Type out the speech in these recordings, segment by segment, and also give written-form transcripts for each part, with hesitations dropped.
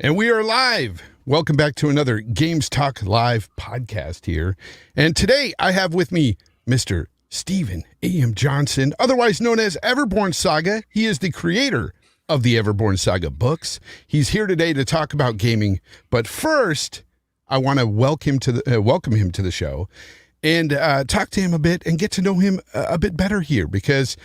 And we are live. Welcome back to another Games Talk Live podcast here. And today I have with me Mr. Stephen A.M. Johnson, otherwise known as Everborn Saga. He is the creator of the Everborn Saga books. He's here today to talk about gaming. But first, I want to welcome him to the show and talk to him a bit and get to know him a bit better here, because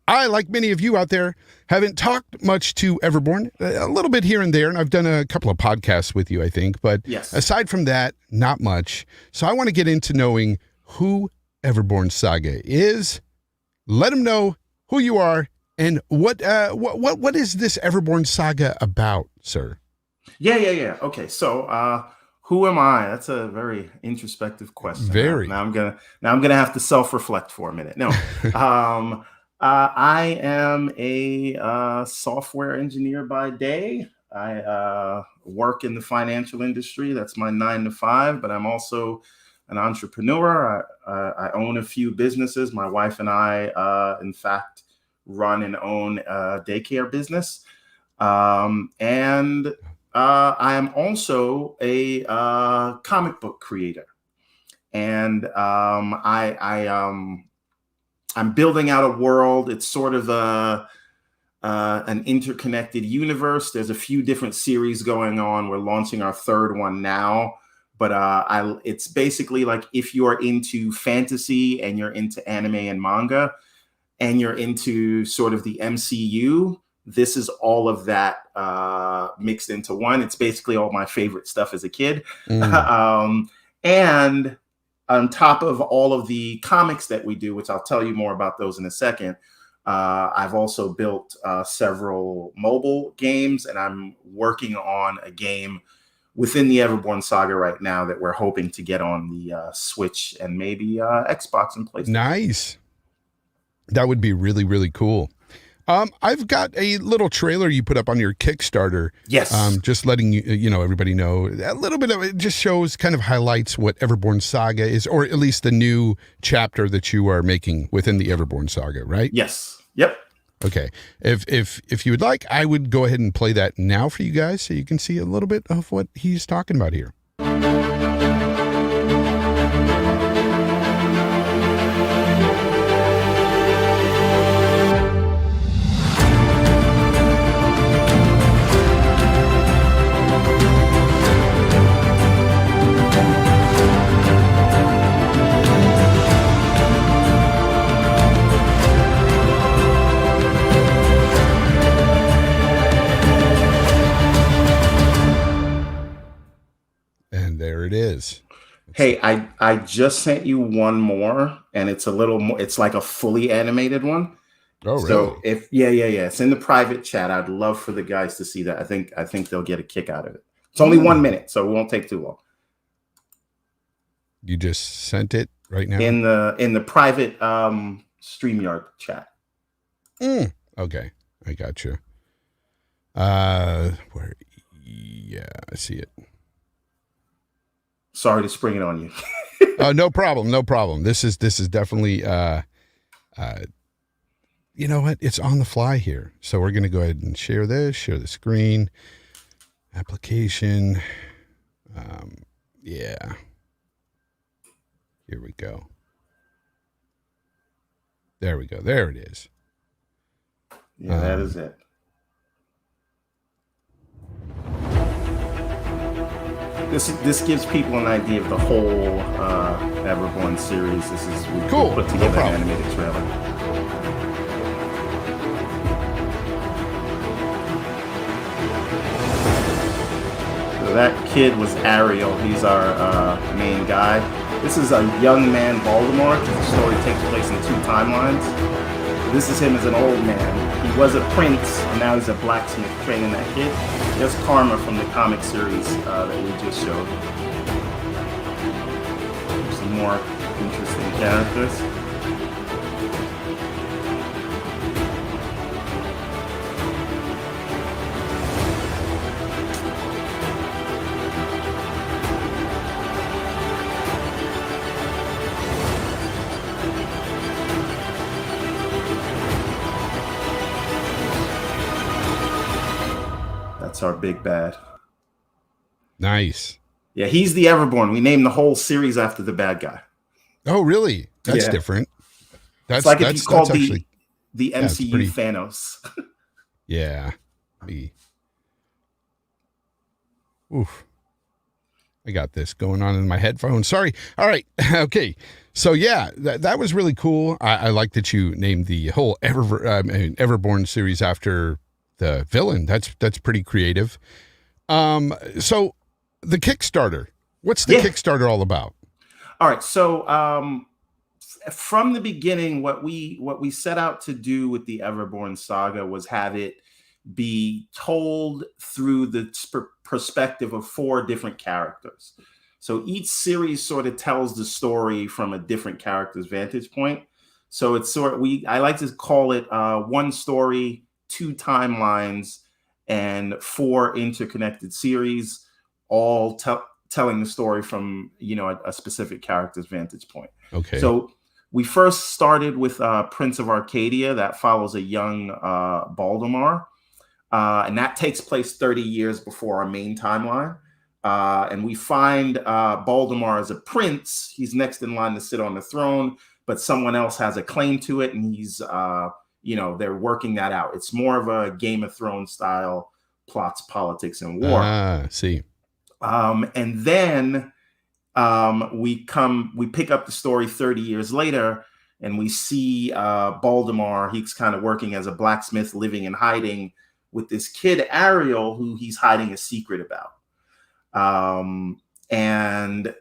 I, like many of you out there, haven't talked much to Everborn, a little bit here and there, and I've done a couple of podcasts with you, I think, but yes. Aside from that, not much. So I want to get into knowing who Everborn Saga is. Let them know who you are and what is this Everborn Saga about, sir? Yeah. Okay, so who am I? That's a very introspective question. Very. Now I'm gonna have to self-reflect for a minute. No. I am a software engineer by day. I work in the financial industry. That's my 9 to 5, but I'm also an entrepreneur. I own a few businesses. My wife and I, in fact, run and own a daycare business. And I am also a comic book creator. And I'm building out a world. It's sort of an interconnected universe. There's a few different series going on. We're launching our third one now, but it's basically like if you're into fantasy and you're into anime and manga and you're into sort of the MCU, this is all of that mixed into one. It's basically all my favorite stuff as a kid. And on top of all of the comics that we do, which I'll tell you more about those in a second, I've also built several mobile games, and I'm working on a game within the Everborn Saga right now that we're hoping to get on the Switch and maybe Xbox and PlayStation. Nice. That would be really, really cool. I've got a little trailer you put up on your Kickstarter. Yes. Just letting everybody know a little bit of it. Just shows, kind of highlights what Everborn Saga is, or at least the new chapter that you are making within the Everborn Saga, right? Yes. Yep. Okay. If you would like, I would go ahead and play that now for you guys, so you can see a little bit of what he's talking about here. There it is. Hey, I just sent you one more, and it's a little more. It's like a fully animated one. Oh, really? So yeah, it's in the private chat. I'd love for the guys to see that. I think they'll get a kick out of it. It's only 1 minute, so it won't take too long. You just sent it right now in the private StreamYard chat. Okay, I got you. Yeah, I see it. Sorry to spring it on you. No problem. This is definitely, you know what? It's on the fly here. So we're going to go ahead and share the screen, application. Yeah. Here we go. There we go. There it is. Yeah, that is it. This gives people an idea of the whole Everborn series. We cool. Put together an animated trailer. So that kid was Ariel. He's our main guy. This is a young man Voldemort, because the story takes place in 2 timelines. This is him as an old man. He was a prince, and now he's a blacksmith training that kid. Just Karma from the comic series that we just showed. Some more interesting characters. That's our big bad. Nice. Yeah, he's the Everborn. We named the whole series after the bad guy. Oh, really? That's different. It's That's like if you that's called actually the yeah, it's MCU pretty. Thanos. Yeah. Me. Oof. I got this going on in my headphones. Sorry. All right. Okay. So yeah, that was really cool. I like that you named the whole Everborn series after the villain. That's pretty creative. So the Kickstarter. What's the Yeah. Kickstarter all about? All right. So from the beginning, what we set out to do with the Everborn Saga was have it be told through the perspective of 4 different characters. So each series sort of tells the story from a different character's vantage point. So it's I like to call it 1 story, 2 timelines, and 4 interconnected series, all telling the story from a specific character's vantage point. Okay. So we first started with Prince of Arcadia, that follows a young Baldemar. And that takes place 30 years before our main timeline. And we find Baldemar as a prince. He's next in line to sit on the throne, but someone else has a claim to it, and he's, they're working that out. It's more of a Game of Thrones style plots, politics, and war. See. And then we pick up the story 30 years later, and we see Baldemar. He's kind of working as a blacksmith, living in hiding, with this kid Ariel, who he's hiding a secret about. And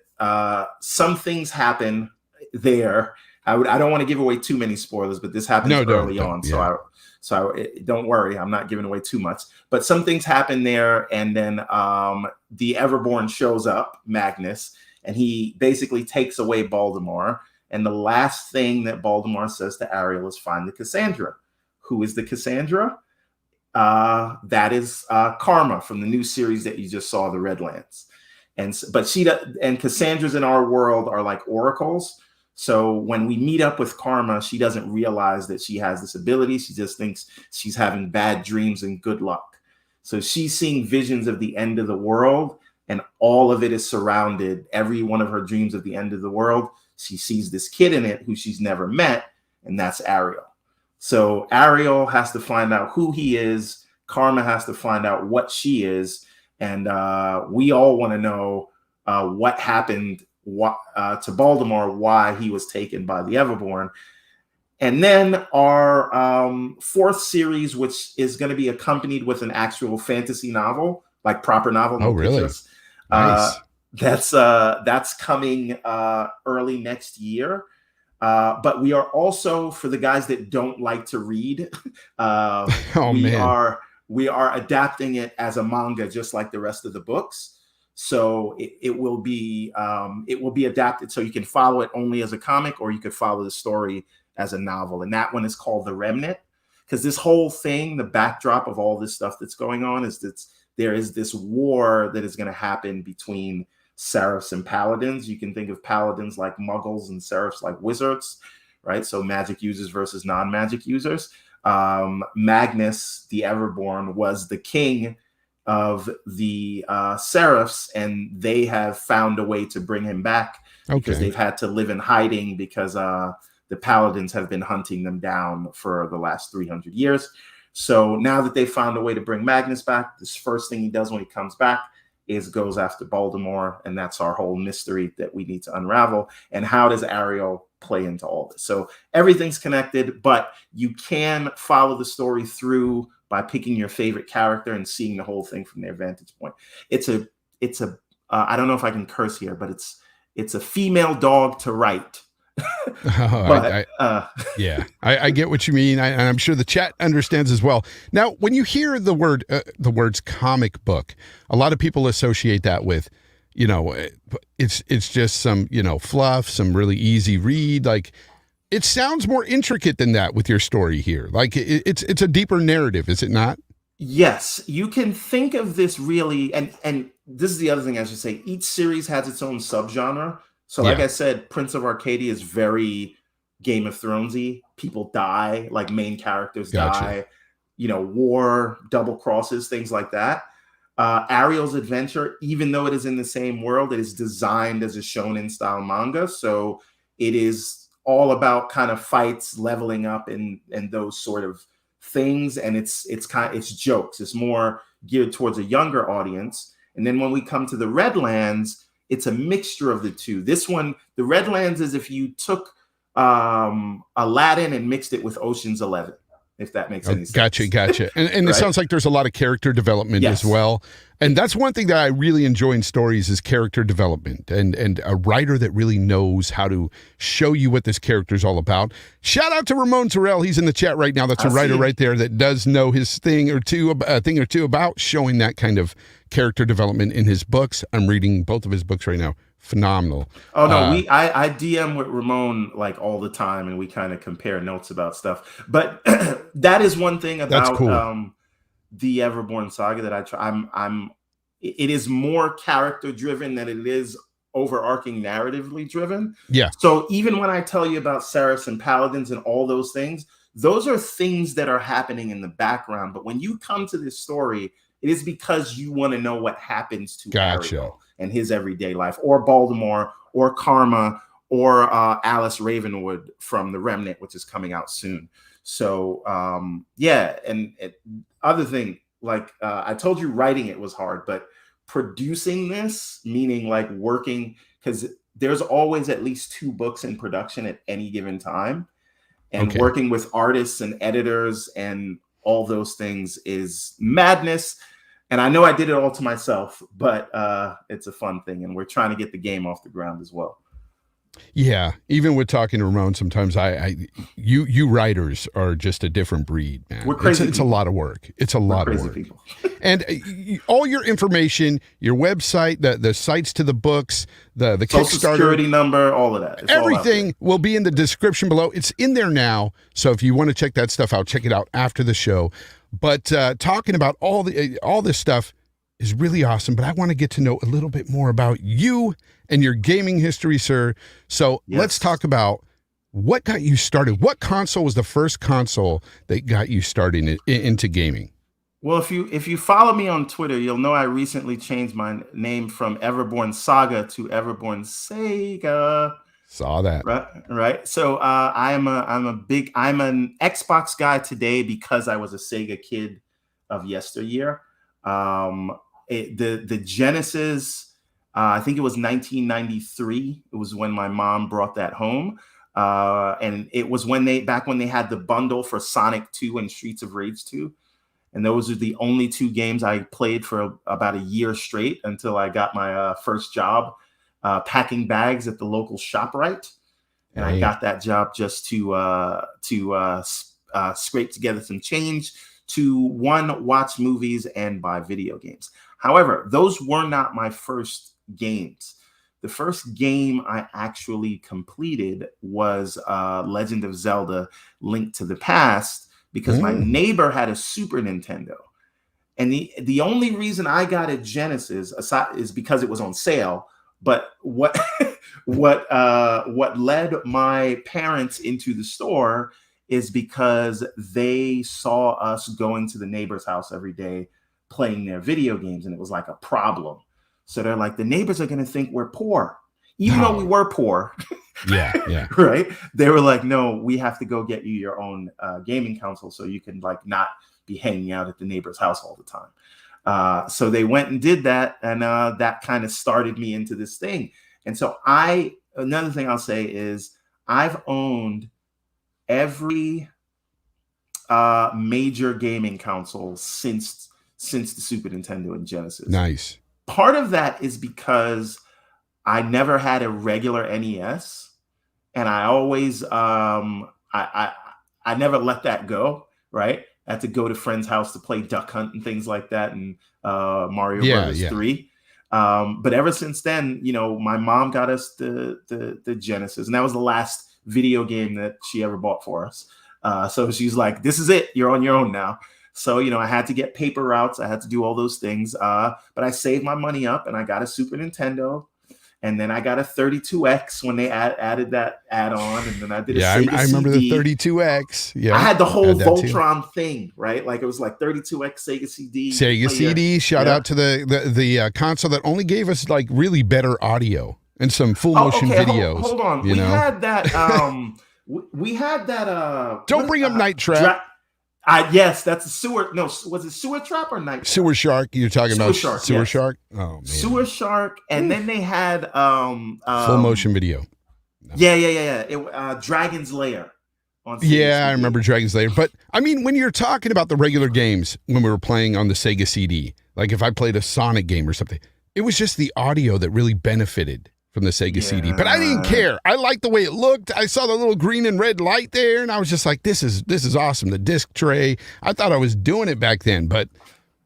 some things happen there. I don't want to give away too many spoilers, but this happens early on. Yeah. So don't worry, I'm not giving away too much. But some things happen there, and then the Everborn shows up, Magnus, and he basically takes away Baldemar. And the last thing that Baldemar says to Ariel is, "Find the Cassandra." Who is the Cassandra? That is Karma from the new series that you just saw, the Redlands. And Cassandras in our world are like oracles. So when we meet up with Karma, she doesn't realize that she has this ability. She just thinks she's having bad dreams and good luck. So she's seeing visions of the end of the world, and all of it is surrounded. Every one of her dreams of the end of the world, she sees this kid in it who she's never met, and that's Ariel. So Ariel has to find out who he is. Karma has to find out what she is. And we all want to know what happened to Baldemar, why he was taken by the Everborn. And then our 4th series, which is going to be accompanied with an actual fantasy novel, like proper novel. Oh, really? Nice. That's coming early next year. But we are also, for the guys that don't like to read, we are adapting it as a manga, just like the rest of the books. So it will be adapted, so you can follow it only as a comic, or you could follow the story as a novel. And that one is called The Remnant, because this whole thing, the backdrop of all this stuff that's going on, is that there is this war that is going to happen between Seraphs and Paladins. You can think of Paladins like Muggles and Seraphs like wizards, right? So magic users versus non-magic users. Magnus, the Everborn, was the king of the Seraphs, and they have found a way to bring him back because they've had to live in hiding because the Paladins have been hunting them down for the last 300 years. So now that they've found a way to bring Magnus back, this first thing he does when he comes back is goes after Baldemar, and that's our whole mystery that we need to unravel. And how does Ariel play into all this? So everything's connected, but you can follow the story through by picking your favorite character and seeing the whole thing from their vantage point. It's a I don't know if I can curse here, but it's a female dog to write. I get what you mean. And I'm sure the chat understands as well. Now, when you hear the words comic book, a lot of people associate that with, it's just some, fluff, some really easy read. Like, it sounds more intricate than that with your story here. Like, it's a deeper narrative, is it not? Yes, you can think of this really, and this is the other thing I should say. Each series has its own subgenre. So like I said, Prince of Arcadia is very Game of Thronesy. People die, like main characters die, war, double crosses, things like that. Ariel's Adventure, even though it is in the same world, it is designed as a shonen style manga. So it is all about kind of fights, leveling up, and those sort of things. And it's jokes. It's more geared towards a younger audience. And then when we come to the Redlands, it's a mixture of the two. This one, the Redlands, is if you took Aladdin and mixed it with Ocean's 11. If that makes any sense. Gotcha. And right? It sounds like there's a lot of character development as well. And that's one thing that I really enjoy in stories is character development and a writer that really knows how to show you what this character is all about. Shout out to Ramon Terrell. He's in the chat right now. That's a writer right there that does know his thing or two about showing that kind of character development in his books. I'm reading both of his books right now. Phenomenal. Oh no, I DM with Ramon like all the time, and we kind of compare notes about stuff. But that is one thing about the Everborn Saga that I try. It is more character driven than it is overarching narratively driven. Yeah. So even when I tell you about Seraphs and Paladins and all those are things that are happening in the background. But when you come to this story, it is because you want to know what happens to Ariel and his everyday life, or Baltimore, or Karma, or Alice Ravenwood from The Remnant, which is coming out soon. So and other thing, like I told you, writing it was hard, but producing this, meaning like working, because there's always at least 2 books in production at any given time, and working with artists and editors and all those things is madness. And I know I did it all to myself, but it's a fun thing, and we're trying to get the game off the ground as well. Yeah, even with talking to Ramon, sometimes you writers are just a different breed, man. We're crazy. It's a lot of work. It's a lot of work. People. And all your information, your website, the sites to the books, the Social Kickstarter, security number, all of that. It's everything will be in the description below. It's in there now, so if you want to check that stuff out, check it out after the show. But talking about all this stuff is really awesome, but I want to get to know a little bit more about you and your gaming history, sir. So let's talk about what got you started. What console was the first console that got you started into gaming? Well, if you follow me on Twitter, you'll know I recently changed my name from Everborn Saga to Everborn Saga. Saw that. Right. So I'm an Xbox guy today because I was a Sega kid of yesteryear. The Genesis, I think it was 1993. It was when my mom brought that home. And it was back when they had the bundle for Sonic 2 and Streets of Rage 2. And those are the only 2 games I played for about a year straight until I got my first job packing bags at the local ShopRite. And I got that job just to scrape together some change to watch movies and buy video games. However, those were not my first games. The first game I actually completed was Legend of Zelda: Link to the Past, because my neighbor had a Super Nintendo. And the only reason I got a Genesis is because it was on sale. But what led my parents into the store is because they saw us going to the neighbor's house every day playing their video games, and it was like a problem. So they're like, the neighbors are going to think we're poor, even though we were poor. Yeah. Right. They were like, no, we have to go get you your own gaming console so you can like not be hanging out at the neighbor's house all the time. So they went and did that, and that kind of started me into this thing. And so another thing I'll say is I've owned every major gaming console since the Super Nintendo and Genesis. Nice. Part of that is because I never had a regular NES, and I always I never let that go. Right. I had to go to friends' house to play Duck Hunt and things like that, and Mario Brothers 3. But ever since then, my mom got us the Genesis, and that was the last video game that she ever bought for us. So she's like, "This is it. You're on your own now." So I had to get paper routes. I had to do all those things. But I saved my money up, and I got a Super Nintendo, And then I got a 32X when they added that add-on, and then I did a Sega I remember CD. the 32X. Yeah, I had the whole Voltron thing, right? Like it was like 32X Sega CD. Sega CD. Shout out to the console that only gave us like really better audio and some full motion videos. Hold on, we had that. We had that. Don't bring up Night Trap. Yes, that's a sewer. No, was it Sewer Trap or Night Trap? Sewer Shark. You're talking about Sewer Shark? Oh man, Sewer Shark, and then they had full motion video. No. Yeah. Dragon's Lair. On Sega I remember Dragon's Lair. But I mean, when you're talking about the regular games when we were playing on the Sega CD, like if I played a Sonic game or something, it was just the audio that really benefited from the Sega CD. But I didn't care. I liked the way it looked. I saw the little green and red light there, and I was just like, this is awesome. The disc tray. I thought I was doing it back then, but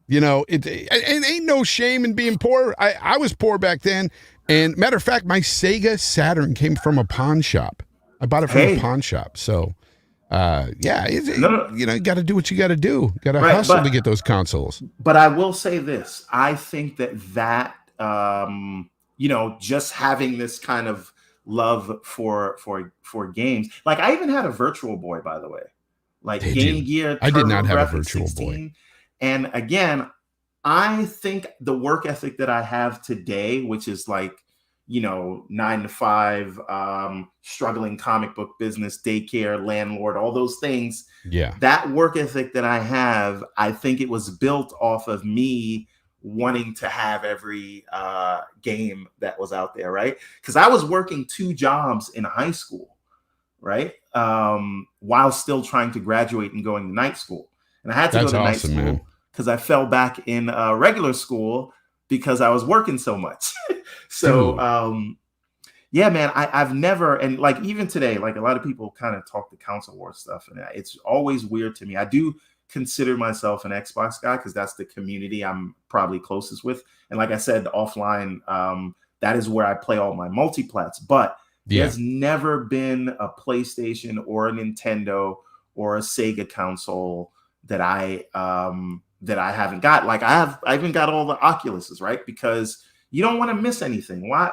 it ain't no shame in being poor. I was poor back then. And matter of fact, my Sega Saturn came from a pawn shop. I bought it from a pawn shop. So you got to do what you got to do. Got to hustle to get those consoles. But I will say this. I think that just having this kind of love for games. Like I even had a Virtual Boy, by the way. Like Game Gear. I did not have a Virtual 16. Boy. And again, I think the work ethic that I have today, which is like, 9 to 5, struggling comic book business, daycare, landlord, all those things. Yeah. That work ethic that I have, I think it was built off of me wanting to have every game that was out there, right? Because I was working 2 jobs in high school, right? While still trying to graduate and going to night school. And I had to go to night school because I fell back in regular school because I was working so much. So, man, I've never, and like even today, like a lot of people kind of talk the console war stuff, and it's always weird to me. I do consider myself an Xbox guy because that's the community I'm probably closest with. And like I said, offline, that is where I play all my multiplats. But there's never been a PlayStation or a Nintendo or a Sega console that I haven't got. Like I even got all the Oculuses, right? Because you don't want to miss anything. Why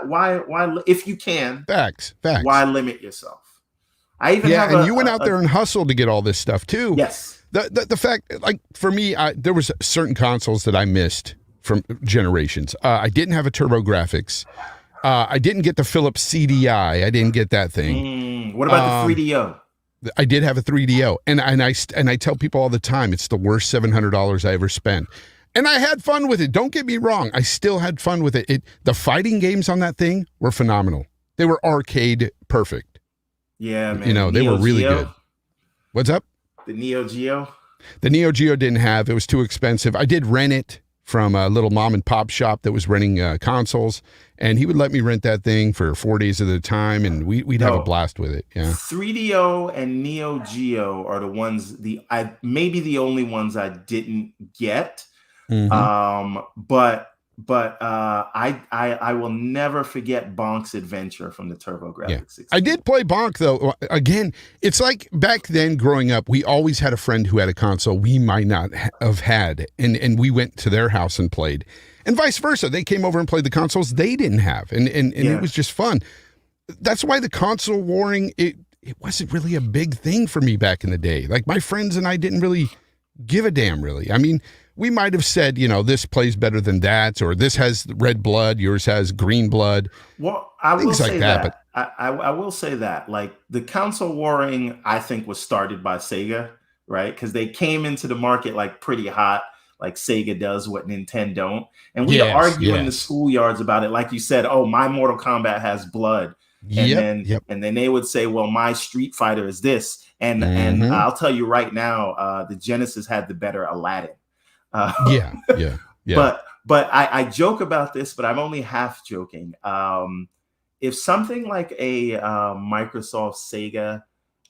if you can, facts. Why limit yourself? I even have and you went out there and hustled to get all this stuff too. Yes. The fact, like for me, there was certain consoles that I missed from generations. I didn't have a TurboGrafx. I didn't get the Philips CDI. I didn't get that thing. What about the 3DO? I did have a 3DO, and I tell people all the time it's the worst $700 I ever spent. And I had fun with it. Don't get me wrong. I still had fun with it. The fighting games on that thing were phenomenal. They were arcade perfect. Yeah, man. They were really good. What's up? The Neo Geo? The Neo Geo didn't have. It was too expensive. I did rent it from a little mom and pop shop that was renting consoles, and he would let me rent that thing for 4 days at a time, and we'd have a blast with it. Yeah. 3DO and Neo Geo are the ones maybe the only ones I didn't get. Mm-hmm. But I will never forget Bonk's Adventure from the TurboGrafx 16. I did play Bonk though. Again, it's like back then growing up, we always had a friend who had a console we might not have had, and we went to their house and played, and vice versa. They came over and played the consoles they didn't have, and it was just fun. That's why the console warring it wasn't really a big thing for me back in the day. Like my friends and I didn't really give a damn, really. I mean, we might have said, this plays better than that, or this has red blood, yours has green blood. Well, I will say that. I will say that, like the console warring, I think was started by Sega, right? Because they came into the market like pretty hot, like Sega does what Nintendo don't. And we argue in the schoolyards about it. Like you said, oh, my Mortal Kombat has blood. And then they would say, well, my Street Fighter is this. And I'll tell you right now, the Genesis had the better Aladdin. But I joke about this, but I'm only half joking. If something like a Microsoft Sega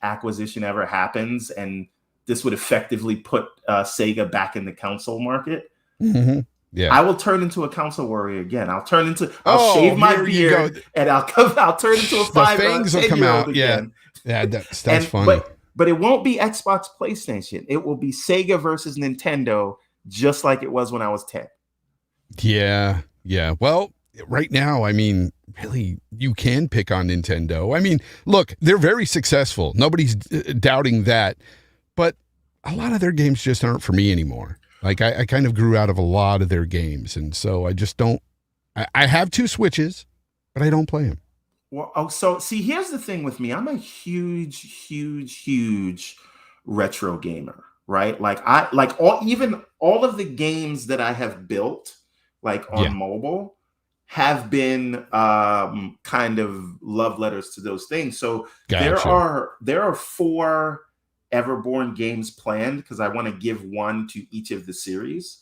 acquisition ever happens, and this would effectively put Sega back in the console market, I will turn into a console warrior again. I'll shave my beard, and I'll turn into a 5 fangs will come out again. Yeah, that's funny. But it won't be Xbox, PlayStation. It will be Sega versus Nintendo, just like it was when I was 10. Yeah. Well, right now, I mean, really you can pick on Nintendo. I mean, look, they're very successful. Nobody's doubting that. But a lot of their games just aren't for me anymore. Like I kind of grew out of a lot of their games. And so I just don't, I have 2 Switches, but I don't play them. Well, oh, so see, here's the thing with me. I'm a huge retro gamer, right? Like I like all of the games that I have built, like on mobile, have been kind of love letters to those things. So Gotcha. there are 4 Everborn games planned because I want to give one to each of the series.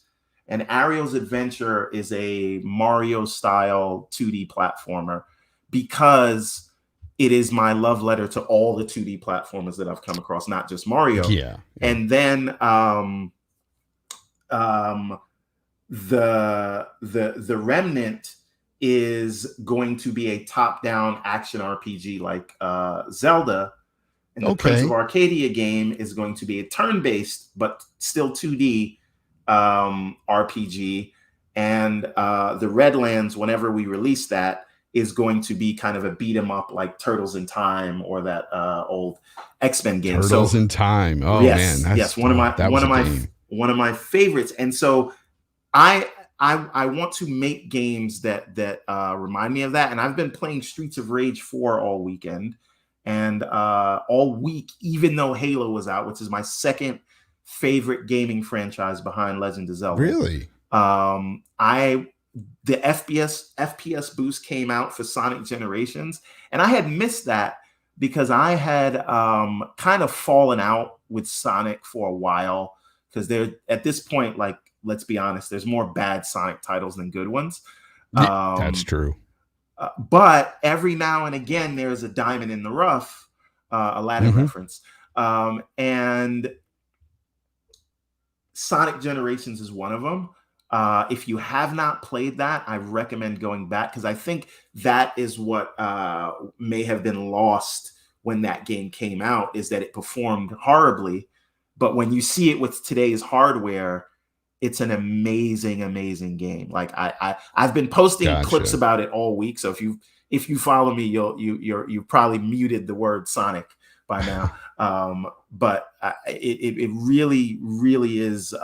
And Ariel's Adventure is a Mario style 2D platformer because it is my love letter to all the 2D platformers that I've come across, not just Mario. Yeah. And then the Remnant is going to be a top-down action RPG like Zelda. And the Prince of Arcadia game is going to be a turn-based, but still 2D RPG. And the Redlands, whenever we release that, is going to be kind of a beat 'em up like Turtles in Time or that old X-Men game. Turtles in Time. Oh yes, man, yes, one of my favorites. And so I want to make games that remind me of that. And I've been playing Streets of Rage 4 all weekend and all week, even though Halo was out, which is my second favorite gaming franchise behind Legend of Zelda. Really? The FPS boost came out for Sonic Generations, and I had missed that because I had kind of fallen out with Sonic for a while because they're at this point, like, let's be honest, there's more bad Sonic titles than good ones. That's true. But every now and again, there's a diamond in the rough, Aladdin reference. And Sonic Generations is one of them. If you have not played that, I recommend going back because I think that is what may have been lost when that game came out, is that it performed horribly. But when you see it with today's hardware, it's an amazing game. Like I've been posting clips about it all week. So if you follow me, you've probably muted the word Sonic by now. But it really is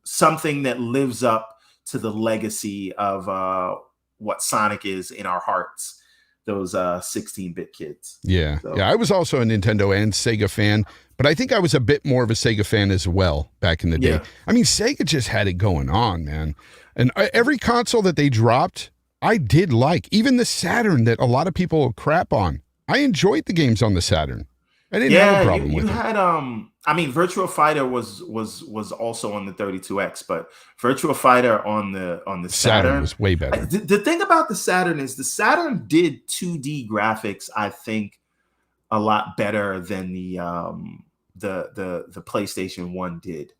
something that lives up to the legacy of what Sonic is in our hearts, those 16-bit kids. Yeah. So. Yeah. I was also a Nintendo and Sega fan, but I think I was a bit more of a Sega fan as well back in the day. I mean, Sega just had it going on, man. And every console that they dropped, I did like. Even the Saturn that a lot of people crap on. I enjoyed the games on the Saturn. I didn't have a problem with it. You had I mean, Virtua Fighter was also on the 32X, but Virtua Fighter on the Saturn was way better. The thing about the Saturn is the Saturn did 2D graphics, I think, a lot better than the PlayStation 1 did.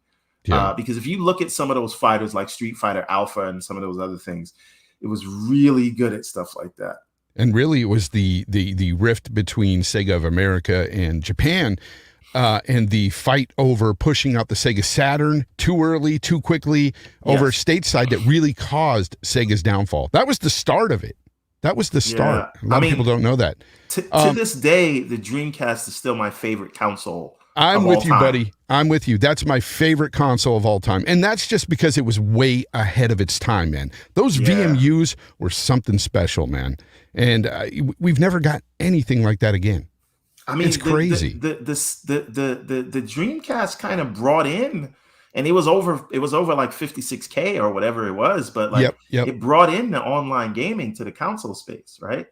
Yeah. Because if you look at some of those fighters like Street Fighter Alpha and some of those other things, it was really good at stuff like that. And really, it was the rift between Sega of America and Japan, and the fight over pushing out the Sega Saturn too early, too quickly over stateside that really caused Sega's downfall. That was the start of it. That was the start. A lot of people don't know that. To this day, the Dreamcast is still my favorite console. I'm with you, buddy. I'm with you. That's my favorite console of all time. And that's just because it was way ahead of its time, man. Those VMUs were something special, man. And we've never got anything like that again. I mean, it's crazy. The Dreamcast kind of brought in, and it was over like 56K or whatever it was, but like it brought in the online gaming to the console space, right?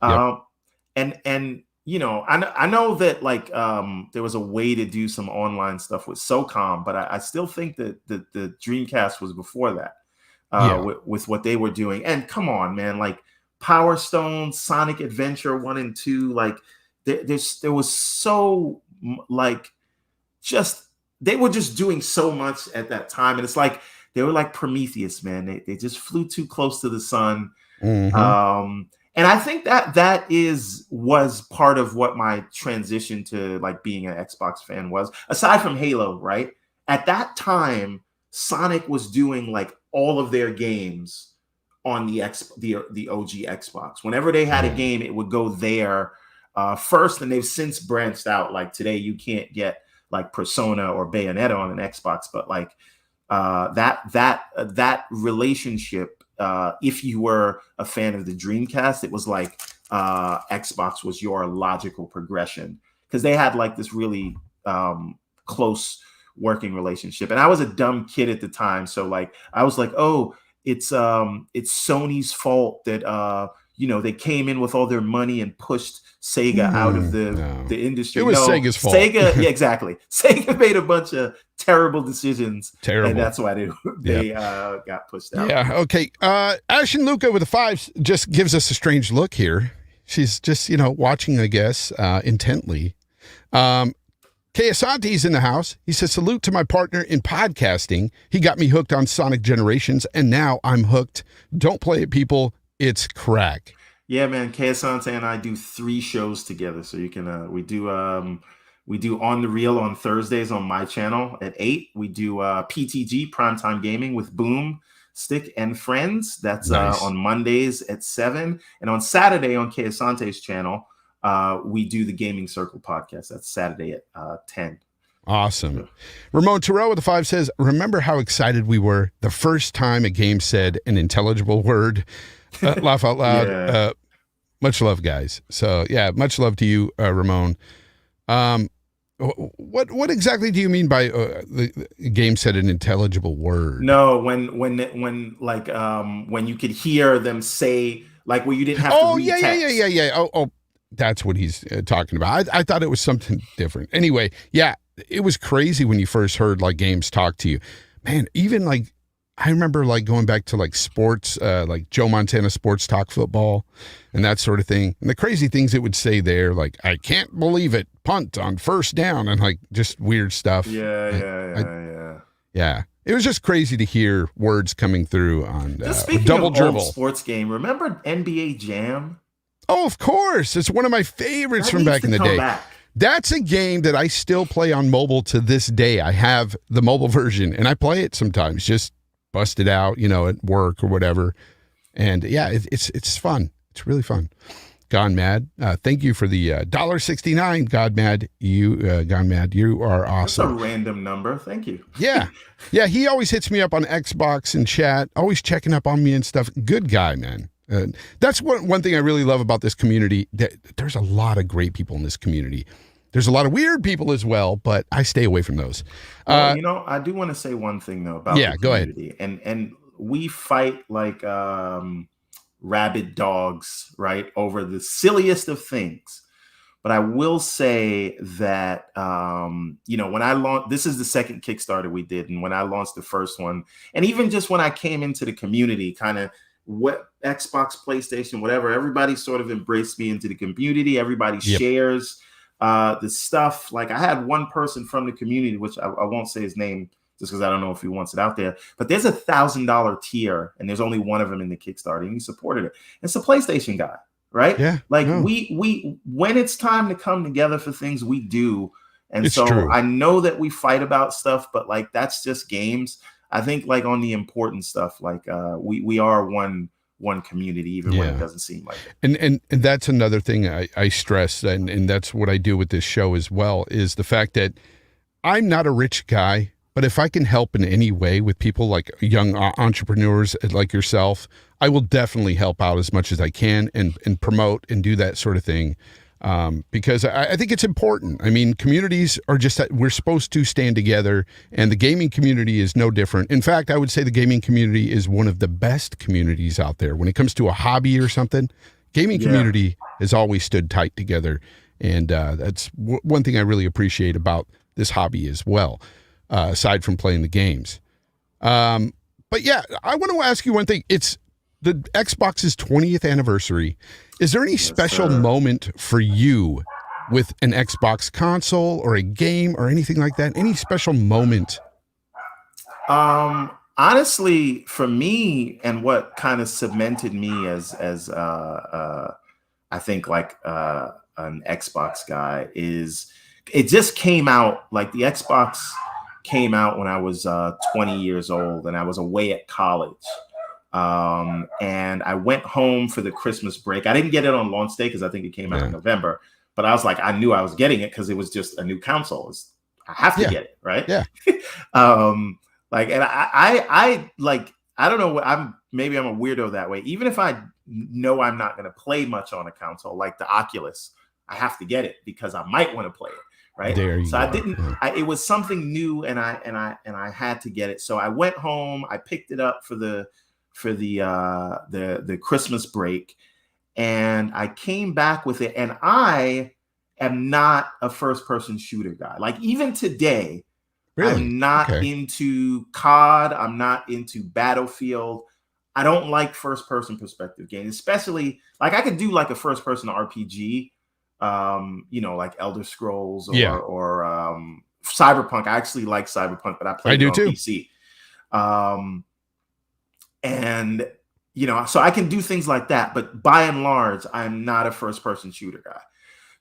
And you know, I know that like there was a way to do some online stuff with SOCOM, but I still think that the Dreamcast was before that with what they were doing. And come on, man, like Power Stone, Sonic Adventure 1 and 2, like there was so like they were just doing so much at that time, and it's like they were like Prometheus, man. They just flew too close to the sun. And I think that was part of what my transition to like being an Xbox fan was, aside from Halo, right? At that time, Sonic was doing like all of their games on the OG Xbox. Whenever they had a game, it would go there first, and they've since branched out. Like today, you can't get like Persona or Bayonetta on an Xbox, but like that relationship. If you were a fan of the Dreamcast, it was like Xbox was your logical progression because they had like this really close working relationship. And I was a dumb kid at the time, so like I was like, oh, it's Sony's fault that they came in with all their money and pushed Sega out of the industry. It was Sega's fault. Sega, yeah, exactly. Sega made a bunch of terrible decisions. And that's why they got pushed out. Yeah. Okay. Ash and Luca with a 5 just gives us a strange look here. She's just, watching, I guess, intently. Keasante's in the house. He says, salute to my partner in podcasting. He got me hooked on Sonic Generations, and now I'm hooked. Don't play it, people. It's crack. Yeah, man. Keasante and I do 3 shows together. So you can, we do On the Reel on Thursdays on my channel at 8. We do PTG, Primetime Gaming with Boom, Stick, and Friends. That's nice. On Mondays at 7. And on Saturday on Keasante's channel, we do the Gaming Circle podcast. That's Saturday at 10. Awesome. Ramon Terrell with a 5 says, remember how excited we were the first time a game said an intelligible word? Laugh out loud. Yeah. Much love, guys. So yeah, much love to you, Ramon. What exactly do you mean by the game said an intelligible word? No, when you could hear them say, like, where you didn't have to read text. Yeah. Oh, that's what he's talking about. I thought it was something different. Anyway, yeah, it was crazy when you first heard like games talk to you, man. Even like I remember like going back to like sports, like Joe Montana Sports Talk Football and that sort of thing. And the crazy things it would say there, like, I can't believe it, punt on first down, and like just weird stuff. Yeah. It was just crazy to hear words coming through on speaking double of dribble. Old sports game, remember NBA Jam? Oh, of course. It's one of my favorites from back in the day. Back. That's a game that I still play on mobile to this day. I have the mobile version, and I play it sometimes, just bust it out, at work or whatever. And yeah, it's fun. It's really fun. Gone Mad. Thank you for the $1.69. God Mad. Gone Mad. You are awesome. That's a random number. Thank you. Yeah. He always hits me up on Xbox and chat, always checking up on me and stuff. Good guy, man. That's one thing I really love about this community. There's a lot of great people in this community. There's a lot of weird people as well, but I stay away from those. I do want to say one thing though about the community. Go ahead. And we fight like rabid dogs, right, over the silliest of things. But I will say that when I launched, this is the second Kickstarter we did, and when I launched the first one, and even just when I came into the community, kind of what Xbox, PlayStation, whatever, everybody sort of embraced me into the community. Everybody shares the stuff. Like I had one person from the community, which I won't say his name just because I don't know if he wants it out there, but there's $1,000 tier and there's only one of them in the Kickstarter and he supported it. It's a PlayStation guy, right? Yeah. Like we when it's time to come together for things, we do. And it's so true. I know that we fight about stuff, but like, that's just games. I think like on the important stuff, like we are one community, even when it doesn't seem like it. And that's another thing I stress, and that's what I do with this show as well, is the fact that I'm not a rich guy, but if I can help in any way with people like young entrepreneurs like yourself, I will definitely help out as much as I can and promote and do that sort of thing. Because I think it's important. I mean, communities are just that we're supposed to stand together, and the gaming community is no different. In fact, I would say the gaming community is one of the best communities out there. When it comes to a hobby or something, gaming community has always stood tight together. And that's one thing I really appreciate about this hobby as well, aside from playing the games. But yeah, I want to ask you one thing. It's the Xbox's 20th anniversary. Is there any special moment for you with an Xbox console or a game or anything like that? Any special moment? Honestly, for me, and what kind of cemented me as I think like an Xbox guy is it just came out, like the Xbox came out when I was 20 years old and I was away at college. And I went home for the Christmas break. I didn't get it on launch day because I think it came out in November. But I was like, I knew I was getting it because it was just a new console. I have to get it, right? Yeah. Like, and I like, I don't know what maybe I'm a weirdo that way. Even if I know I'm not going to play much on a console like the Oculus, I have to get it because I might want to play it. Right. So I didn't, it was something new and I had to get it. So I went home, I picked it up for the Christmas break, and I came back with it. And I am not a first person shooter guy. Like even today, I'm not into COD. I'm not into Battlefield. I don't like first person perspective games, especially like I could do like a first person RPG, like Elder Scrolls or Cyberpunk. I actually like Cyberpunk, but I play it on PC. And so I can do things like that, but by and large, I'm not a first person shooter guy.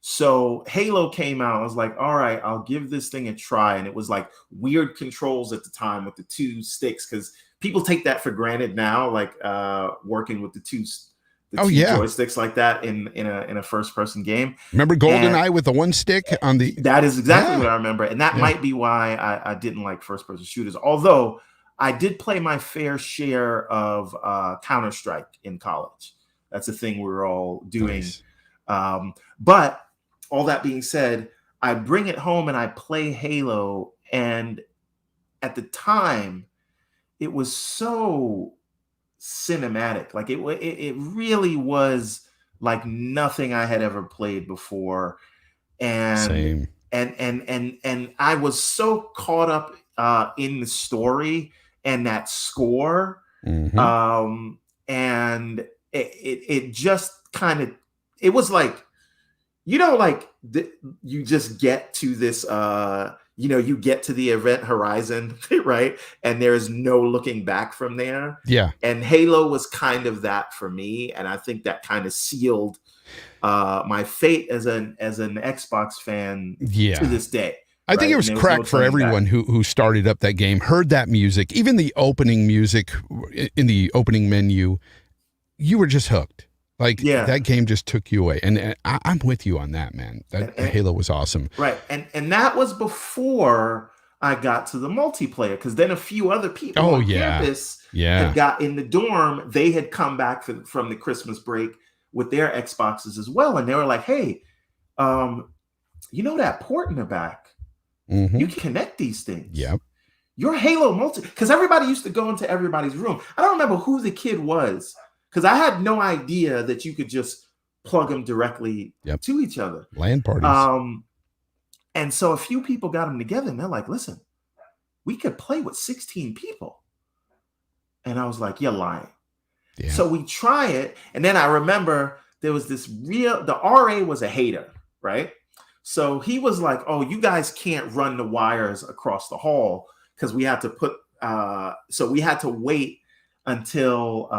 So Halo came out. I was like, all right, I'll give this thing a try. And it was like weird controls at the time with the 2 sticks, because people take that for granted now, like working with the two joysticks like that in a first person game. Remember GoldenEye with the 1 stick on the? That is exactly what I remember, and that might be why I didn't like first person shooters. Although I did play my fair share of Counter-Strike in college. That's a thing we were all doing. Nice. But all that being said, I bring it home and I play Halo. And at the time, it was so cinematic. Like it really was like nothing I had ever played before. And Same. And I was so caught up in the story and that score. Mm-hmm. And it just kind of, it was like, like you just get to this, you get to the event horizon, right? And there's no looking back from there. Yeah. And Halo was kind of that for me. And I think that kind of sealed my fate as an Xbox fan to this day. I think it was cracked for everyone who started up that game, heard that music, even the opening music in the opening menu. You were just hooked. Like that game just took you away. And I'm with you on that, man. Halo was awesome. Right. And that was before I got to the multiplayer, because then a few other people on campus had got in the dorm. They had come back from the Christmas break with their Xboxes as well. And they were like, hey, that port in the back, you can connect these things. Yep. Your Halo because everybody used to go into everybody's room. I don't remember who the kid was, because I had no idea that you could just plug them directly to each other. LAN parties. And so a few people got them together, and they're like, listen, we could play with 16 people. And I was like, you're lying. Yeah. So we try it. And then I remember there was the RA was a hater, right? So he was like, oh, you guys can't run the wires across the hall, because we had to so we had to wait until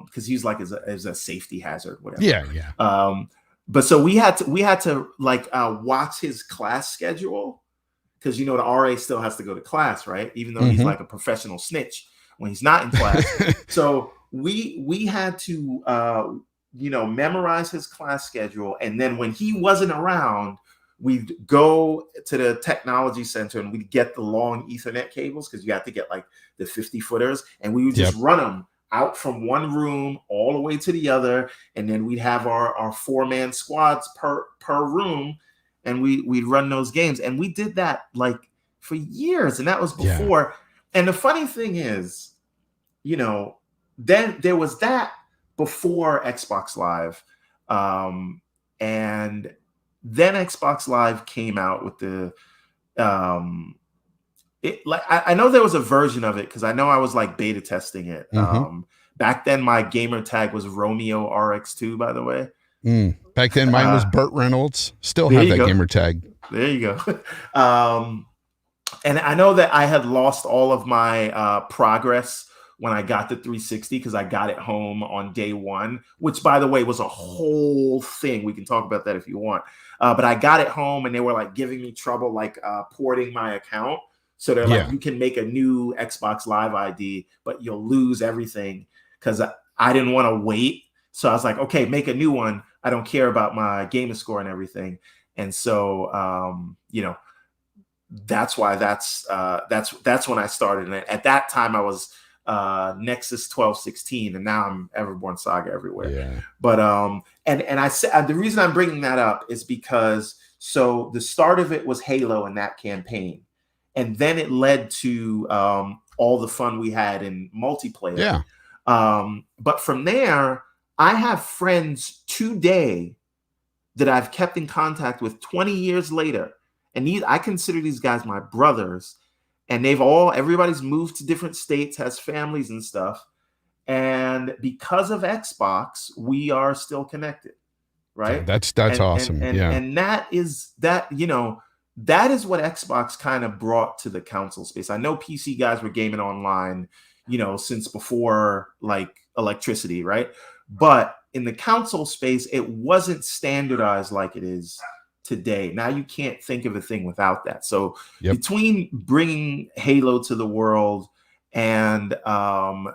because he's like as a safety hazard, whatever. Yeah. But so we had to like watch his class schedule, because the RA still has to go to class, right? Even though he's like a professional snitch when he's not in class. So we had to memorize his class schedule, and then when he wasn't around, we'd go to the technology center and we'd get the long Ethernet cables, because you have to get like the 50-footers, and we would just run them out from one room all the way to the other. And then we'd have our 4-man squads per room, and we'd run those games. And we did that like for years. And that was before. And the funny thing is, then there was that before Xbox Live. And then Xbox Live came out with the I know there was a version of it, because I know I was like beta testing it. Back then my gamer tag was Romeo RX2, by the way. Back then mine was Burt Reynolds. Still have that gamer tag. There you go. And I know that I had lost all of my progress when I got the 360, because I got it home on day one, which, by the way, was a whole thing. We can talk about that if you want. But I got it home, and they were like giving me trouble, like porting my account. So they're like, you can make a new Xbox Live ID, but you'll lose everything. because I didn't want to wait. So I was like, okay, make a new one. I don't care about my gamer score and everything. And so, that's why that's when I started. And at that time I was Nexus 1216, and now I'm Everborn Saga everywhere. Yeah. But and I said the reason I'm bringing that up is because so the start of it was Halo in that campaign, and then it led to all the fun we had in multiplayer. Yeah. But from there, I have friends today that I've kept in contact with 20 years later, and I consider these guys my brothers. And everybody's moved to different states, has families and stuff. And because of Xbox, we are still connected, right? That's awesome. And that is what Xbox kind of brought to the console space. I know PC guys were gaming online, since before like electricity, right? But in the console space, it wasn't standardized like it is today. Now you can't think of a thing without that. So between bringing Halo to the world and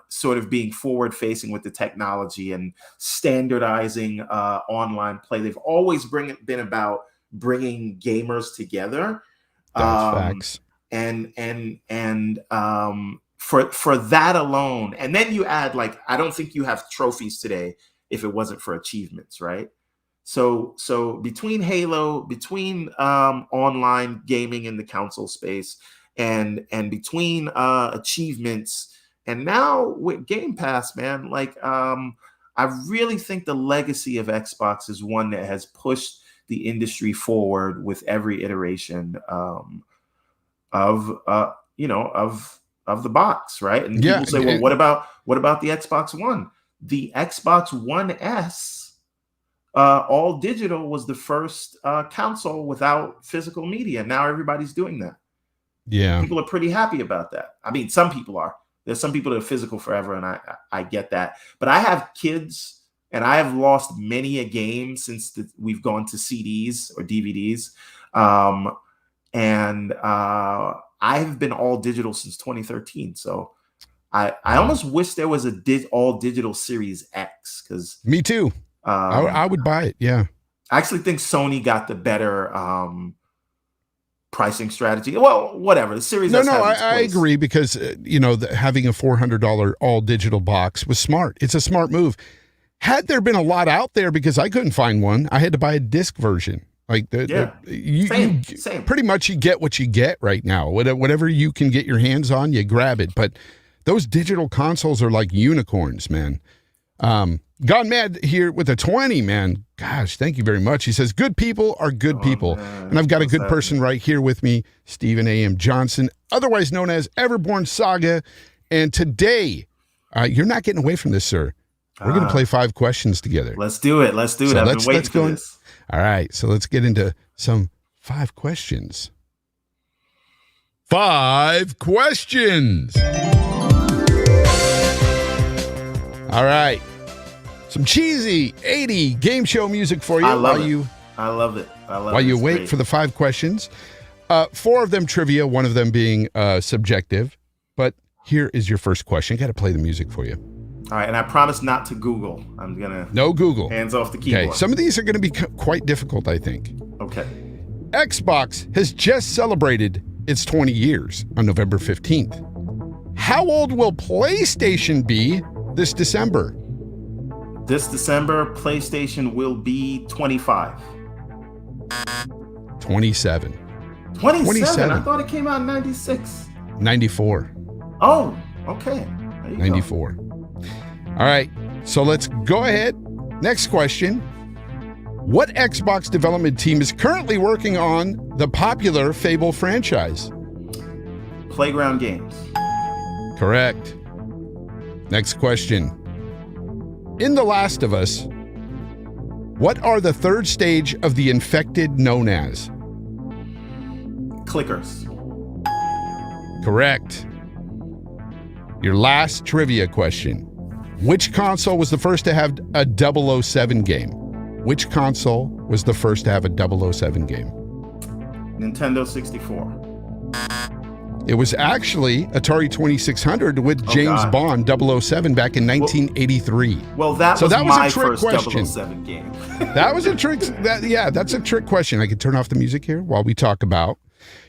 sort of being forward facing with the technology and standardizing online play, they've always been about bringing gamers together. Facts. And for that alone, and then you add, like, I don't think you have trophies today if it wasn't for achievements, right? So between Halo, between online gaming in the console space, and between achievements, and now with Game Pass, man, like I really think the legacy of Xbox is one that has pushed the industry forward with every iteration of the box, right? And people say, well, what about the Xbox One? The Xbox One S. All digital was the first console without physical media. Now everybody's doing that. Yeah. People are pretty happy about that. I mean, some people are. There's some people that are physical forever, and I get that. But I have kids, and I have lost many a game since we've gone to CDs or DVDs. And I have been all digital since 2013. So I almost wish there was all digital Series X, because me too. I would buy it. Yeah. I actually think Sony got the better pricing strategy. Well, whatever. The Series S. I agree, because having a $400 all digital box was smart. It's a smart move. Had there been a lot out there, because I couldn't find one, I had to buy a disc version. Like same. Pretty much you get what you get right now. Whatever you can get your hands on, you grab it. But those digital consoles are like unicorns, man. Gone Mad here with a 20, man. Gosh, thank you very much. He says, good people are good people. Man. And I've got a good person right here with me, Stephen A.M. Johnson, otherwise known as Everborn Saga. And today, you're not getting away from this, sir. We're going to play 5 questions together. Let's do it. I've been waiting for this. All right, so let's get into some 5 questions. 5 questions. All right. Some cheesy 80 game show music for you. I love it. While you wait for the 5 questions. 4 of them trivia, 1 of them being subjective. But here is your first question. Got to play the music for you. All right, and I promise not to Google. I'm going to... No Google. Hands off the keyboard. Okay, some of these are going to be quite difficult, I think. Okay. Xbox has just celebrated its 20 years on November 15th. How old will PlayStation be this December? This December, PlayStation will be 25. 27. 27? I thought it came out in 96. 94. Oh, okay. 94. All right, so let's go ahead. Next question. What Xbox development team is currently working on the popular Fable franchise? Playground Games. Correct. Next question. In The Last of Us, what are the 3rd stage of the infected known as? Clickers. Correct. Your last trivia question. Which console was the first to have a 007 game? Which console was the first to have a 007 game? Nintendo 64. It was actually Atari 2600 with James Bond 007 back in 1983. Well, that was a trick first question. 007 game. That was a trick. That's a trick question. I can turn off the music here while we talk about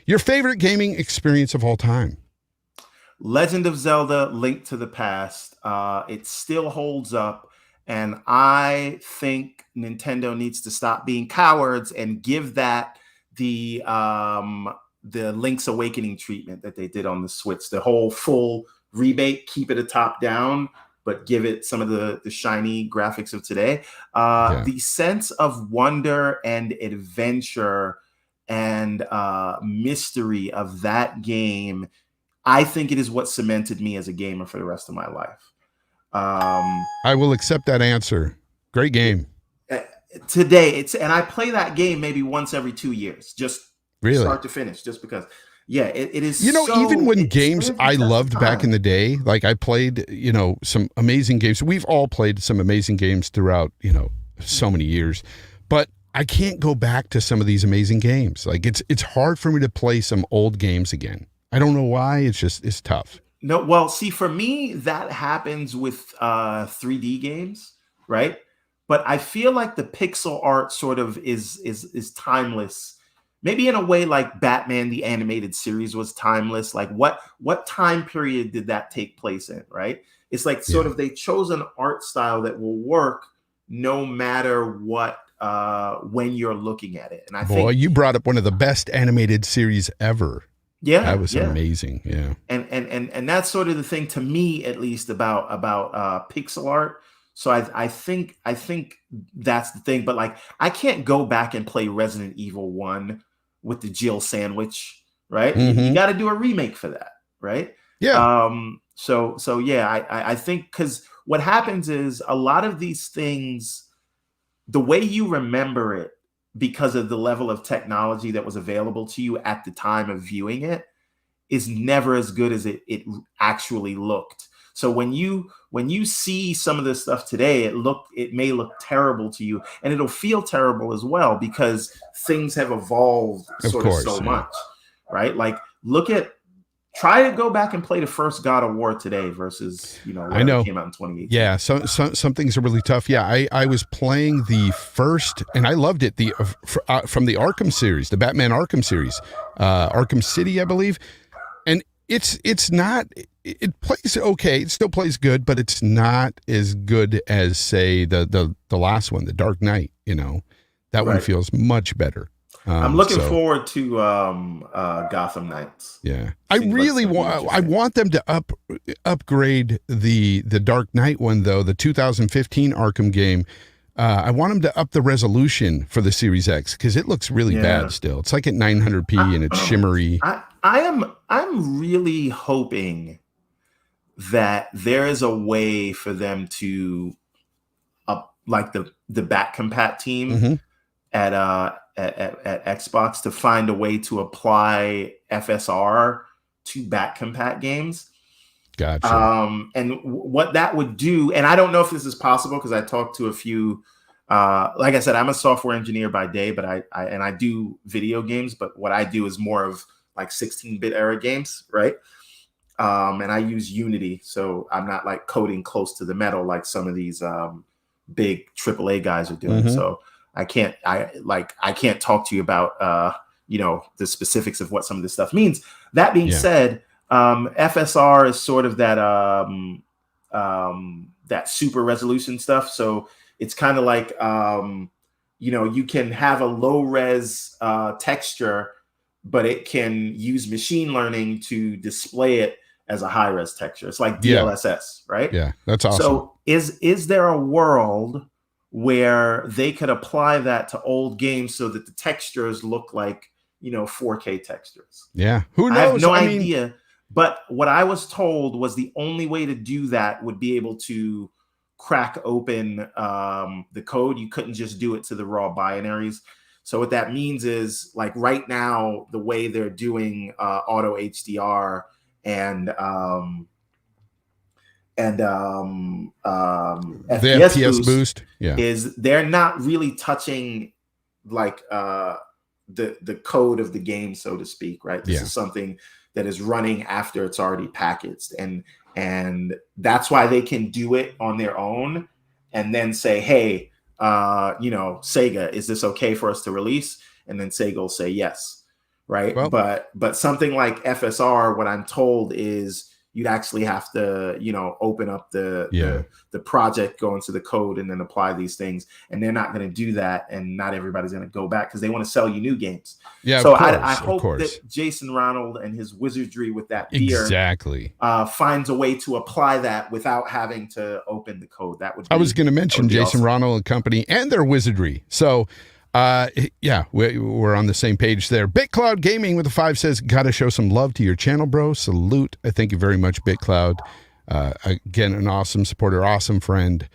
your favorite gaming experience of all time. Legend of Zelda: Link to the Past. It still holds up, and I think Nintendo needs to stop being cowards and give that the Link's Awakening treatment that they did on the Switch. The whole full rebate, keep it a top down, but give it some of the shiny graphics of today. The sense of wonder and adventure and mystery of that game, I think it is what cemented me as a gamer for the rest of my life. I will accept that answer. Great game. Today, and I play that game maybe once every 2 years, just really start to finish, just because. Yeah, it is. Even when games I loved back in the day, like I played, some amazing games. We've all played some amazing games throughout, so many years, but I can't go back to some of these amazing games. Like it's hard for me to play some old games again. I don't know why. It's tough. No, well, see, for me, that happens with 3D games, right? But I feel like the pixel art sort of is timeless. Maybe in a way like Batman the Animated Series was timeless. Like what time period did that take place in, right? It's like sort of they chose an art style that will work no matter what when you're looking at it. And I think you brought up one of the best animated series ever. Yeah, that was amazing. Yeah, and that's sort of the thing to me, at least about pixel art. So I think that's the thing. But like, I can't go back and play Resident Evil 1 with the Jill sandwich, right? You got to do a remake for that, right? Yeah. So yeah, I think because what happens is a lot of these things, the way you remember it, because of the level of technology that was available to you at the time of viewing it, is never as good as it actually looked. So when you see some of this stuff today, it may look terrible to you, and it'll feel terrible as well because things have evolved so much, right? Like try to go back and play the first God of War today versus I know came out in 2018. Yeah, so some things are really tough. Yeah, I was playing the first, and I loved it. From the Arkham series, the Batman Arkham series, Arkham City, I believe, and it's not. It plays okay. It still plays good, but it's not as good as, say, the last one, the Dark Knight. That one feels much better. I'm looking forward to Gotham Knights. Yeah, I really want them to upgrade the Dark Knight one, though, the 2015 Arkham game. I want them to up the resolution for the Series X because it looks really bad still. It's like at 900p and it's shimmery. I'm really hoping that there is a way for them to up like the back compat team at Xbox to find a way to apply FSR to back compat games. Gotcha. And what that would do, and I don't know if this is possible because I talked to a few. Like I said, I'm a software engineer by day, but I do video games. But what I do is more of like 16-bit era games, right? And I use Unity, so I'm not like coding close to the metal like some of these big AAA guys are doing. So I can't talk to you about the specifics of what some of this stuff means. That being said, FSR is sort of that super resolution stuff. So it's kind of like you can have a low res texture, but it can use machine learning to display it as a high res texture. It's like DLSS, right? Yeah, that's awesome. So is there a world where they could apply that to old games so that the textures look like 4K textures? Yeah, who knows? I have no idea. But what I was told was the only way to do that would be able to crack open the code. You couldn't just do it to the raw binaries. So what that means is, like right now, the way they're doing auto HDR and the FPS boost is they're not really touching like the code of the game, so to speak, right? This is something that is running after it's already packaged, and that's why they can do it on their own and then say, hey, Sega, is this okay for us to release? And then Sega will say yes, right? Well, but something like FSR, what I'm told is you'd actually have to, open up the project, go into the code, and then apply these things. And they're not going to do that, and not everybody's going to go back because they want to sell you new games. Yeah, so of course, I hope that Jason Ronald and his wizardry with that beer finds a way to apply that without having to open the code. That would be, I was going to mention Jason awesome. Ronald and company and their wizardry. So we're on the same page there. BitCloud Gaming with a 5 says, gotta show some love to your channel, bro. Salute. Thank you very much, BitCloud. Again, an awesome supporter, awesome friend,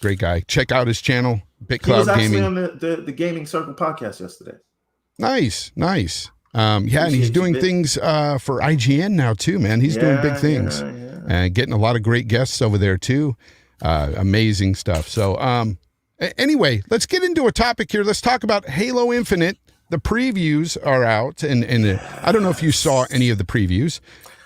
great guy. Check out his channel, BitCloud Gaming. He was actually on the Gaming Circle podcast yesterday. Nice. And he's doing things for IGN now too, man. He's doing big things and getting a lot of great guests over there too. Amazing stuff. So, anyway, let's get into a topic here. Let's talk about Halo Infinite. The previews are out, and I don't know if you saw any of the previews.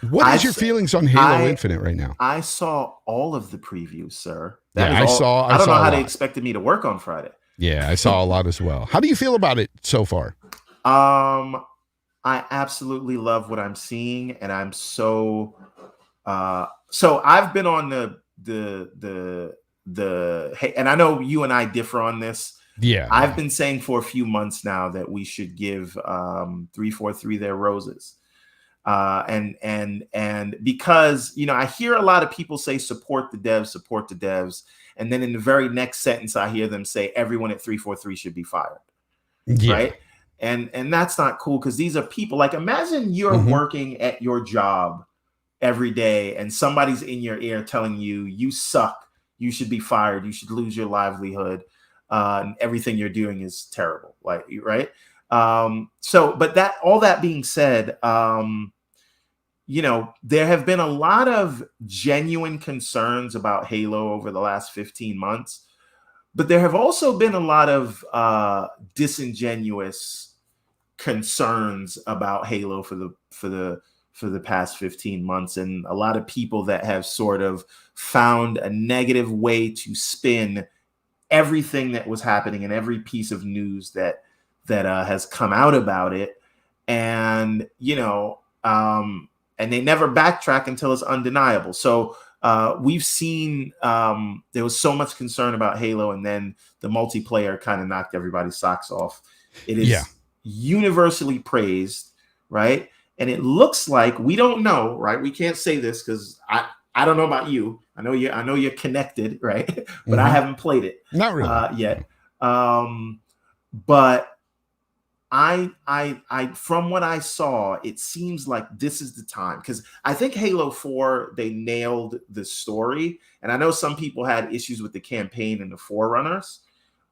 What is your feelings on Halo Infinite right now? I saw all of the previews, sir. I don't know how they expected me to work on Friday. Yeah, I saw a lot as well. How do you feel about it so far? I absolutely love what I'm seeing, and I'm so I've been on and I know you and I differ on this. Yeah. I've been saying for a few months now that we should give 343 their roses. And because, I hear a lot of people say support the devs. And then in the very next sentence, I hear them say everyone at 343 should be fired. Yeah. Right. And that's not cool, because these are people. Like, imagine you're working at your job every day and somebody's in your ear telling you, you suck. You should be fired. You should lose your livelihood. And everything you're doing is terrible. Like, right. But all that being said, there have been a lot of genuine concerns about Halo over the last 15 months, but there have also been a lot of disingenuous concerns about Halo for the past 15 months, and a lot of people that have sort of found a negative way to spin everything that was happening and every piece of news that has come out about it, and and they never backtrack until it's undeniable. So we've seen there was so much concern about Halo, and then the multiplayer kind of knocked everybody's socks off. It is universally praised, right? And it looks like, we don't know, right? We can't say this because I don't know about you. I know you're connected, right? But I haven't played it. Not really yet. But I from what I saw, it seems like this is the time, because I think Halo 4, they nailed the story, and I know some people had issues with the campaign and the Forerunners,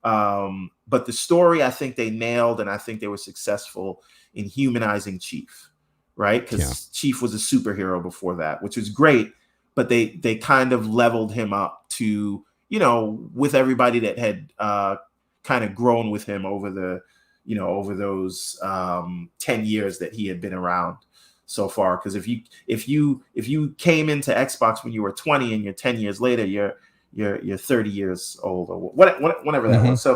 but the story I think they nailed, and I think they were successful in humanizing Chief, right? Because Chief was a superhero before that, which was great, but they kind of leveled him up to, with everybody that had kind of grown with him over those 10 years that he had been around so far. Because if you came into Xbox when you were 20 and you're 10 years later, you're 30 years old, or whatever that was.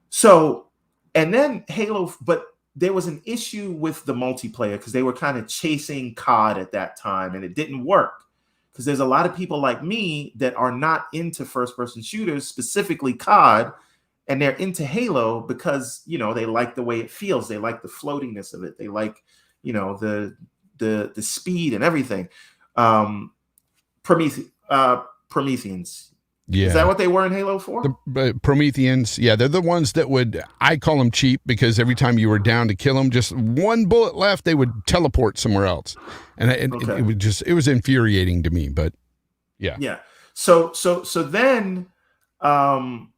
So and then Halo, but there was an issue with the multiplayer because they were kind of chasing COD at that time, and it didn't work. Because there's a lot of people like me that are not into first-person shooters, specifically COD, and they're into Halo because, they like the way it feels. They like the floatiness of it. They like, the speed and everything. Prometheans. Yeah. Is that what they were in Halo 4? The Prometheans, they're the ones that I call them cheap, because every time you were down to kill them, just one bullet left, they would teleport somewhere else. And it was infuriating to me, but yeah. Yeah. So then, and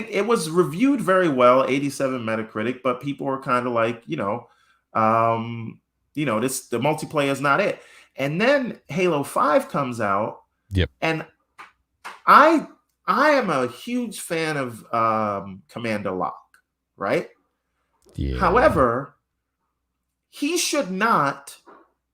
it was reviewed very well, 87 Metacritic, but people were kind of like, the multiplayer is not it. And then Halo 5 comes out. Yep. And I I am a huge fan of Commander Locke, right? Yeah. However, he should not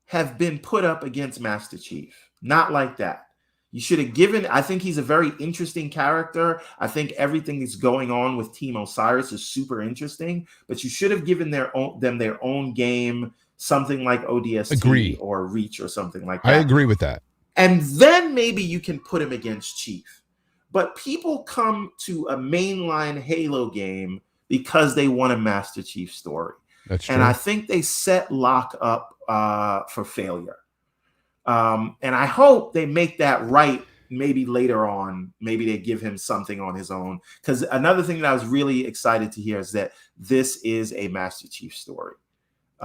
have been put up against Master Chief. Not like that. You should have given, I think he's a very interesting character. I think everything that's going on with Team Osiris is super interesting, but you should have given them their own game, something like ODST Agree. or Reach or something like that. I agree with that. And then maybe you can put him against Chief. But people come to a mainline Halo game because they want a Master Chief story. That's true. And I think they set Locke up for failure. And I hope they make that right maybe later on. Maybe they give him something on his own. Because another thing that I was really excited to hear is that this is a Master Chief story.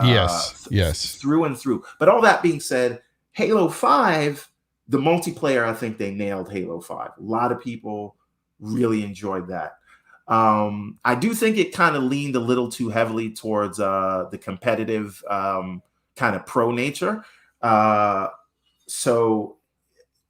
Yes. Through and through. But all that being said, Halo 5, the multiplayer, I think they nailed Halo 5. A lot of people really enjoyed that. I do think it kind of leaned a little too heavily towards the competitive kind of pro nature. So,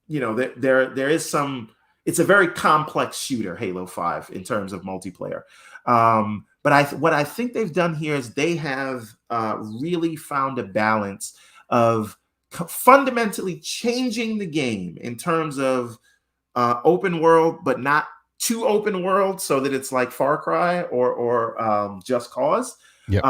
you know, there is some, it's a very complex shooter, Halo 5, in terms of multiplayer. But what I think they've done here is they have really found a balance of fundamentally changing the game in terms of open world, but not too open world, so that it's like Far Cry or Just Cause. Yep.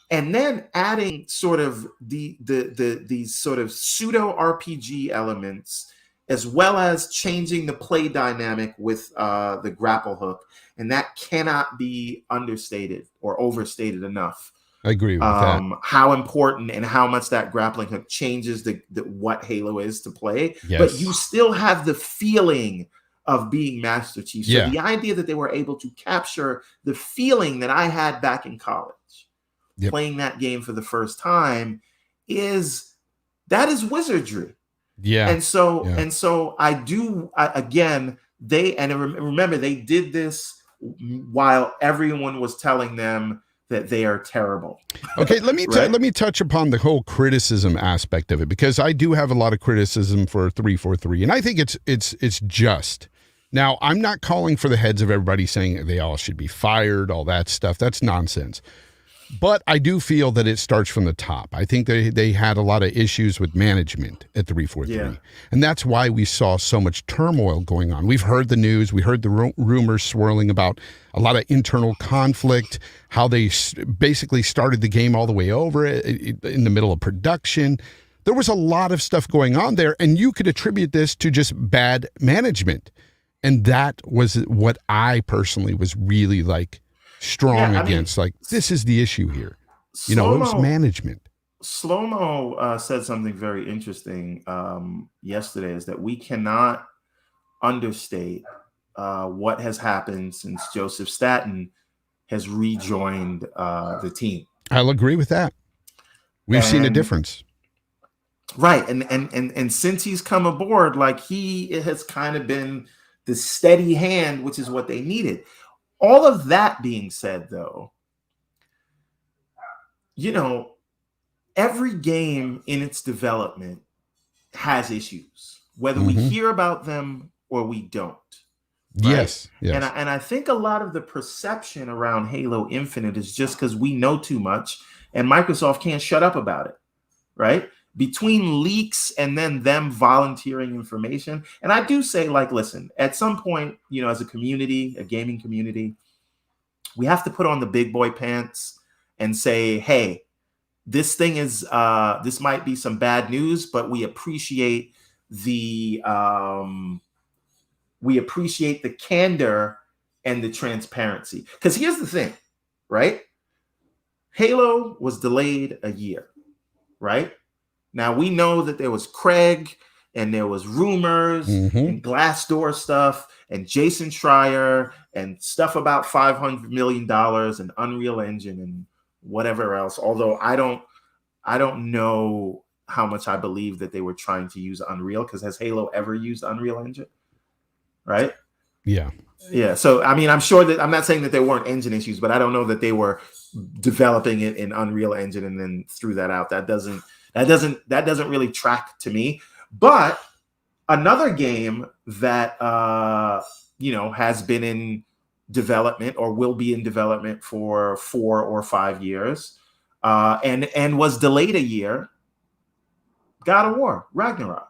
And then adding sort of these sort of pseudo RPG elements, as well as changing the play dynamic with the grapple hook, and that cannot be understated or overstated enough. I agree with that. How important and how much that grappling hook changes the what Halo is to play. Yes. But you still have the feeling of being Master Chief. So the idea that they were able to capture the feeling that I had back in college, playing that game for the first time, is wizardry. Yeah. And so again, remember they did this while everyone was telling them that they are terrible. Okay, let me touch upon the whole criticism aspect of it, because I do have a lot of criticism for 343, and I think it's just. Now, I'm not calling for the heads of everybody saying they all should be fired, all that stuff. That's nonsense. But I do feel that it starts from the top. I think they had a lot of issues with management at 343. Yeah. And that's why we saw so much turmoil going on. We've heard the news. We heard the rumors swirling about a lot of internal conflict, how they basically started the game all the way over in the middle of production. There was a lot of stuff going on there, and you could attribute this to just bad management. And that was what I personally was really strong against. This is the issue here. It was management. Slow-Mo said something very interesting yesterday, is that we cannot understate what has happened since Joseph Staten has rejoined the team. I'll agree with that. We've seen a difference. Right. And since he's come aboard, he has kind of been the steady hand, which is what they needed. All of that being said, though, every game in its development has issues, whether we hear about them or we don't. Right? Yes. And I think a lot of the perception around Halo Infinite is just because we know too much and Microsoft can't shut up about it, right? Between leaks and then them volunteering information. And I do say, listen, at some point, as a community, a gaming community, we have to put on the big boy pants and say, hey, this thing is, this might be some bad news, but we appreciate the candor and the transparency. Because here's the thing, right? Halo was delayed a year, right? Now, we know that there was Craig and there was rumors and Glassdoor stuff and Jason Schreier and stuff about $500 million and Unreal Engine and whatever else. Although I don't know how much I believe that they were trying to use Unreal, because has Halo ever used Unreal Engine? Right? Yeah. Yeah. So, I'm sure that I'm not saying that there weren't engine issues, but I don't know that they were developing it in Unreal Engine and then threw that out. That doesn't really track to me. But Another game that has been in development or will be in development for 4 or 5 years, and was delayed a year. God of War, Ragnarok,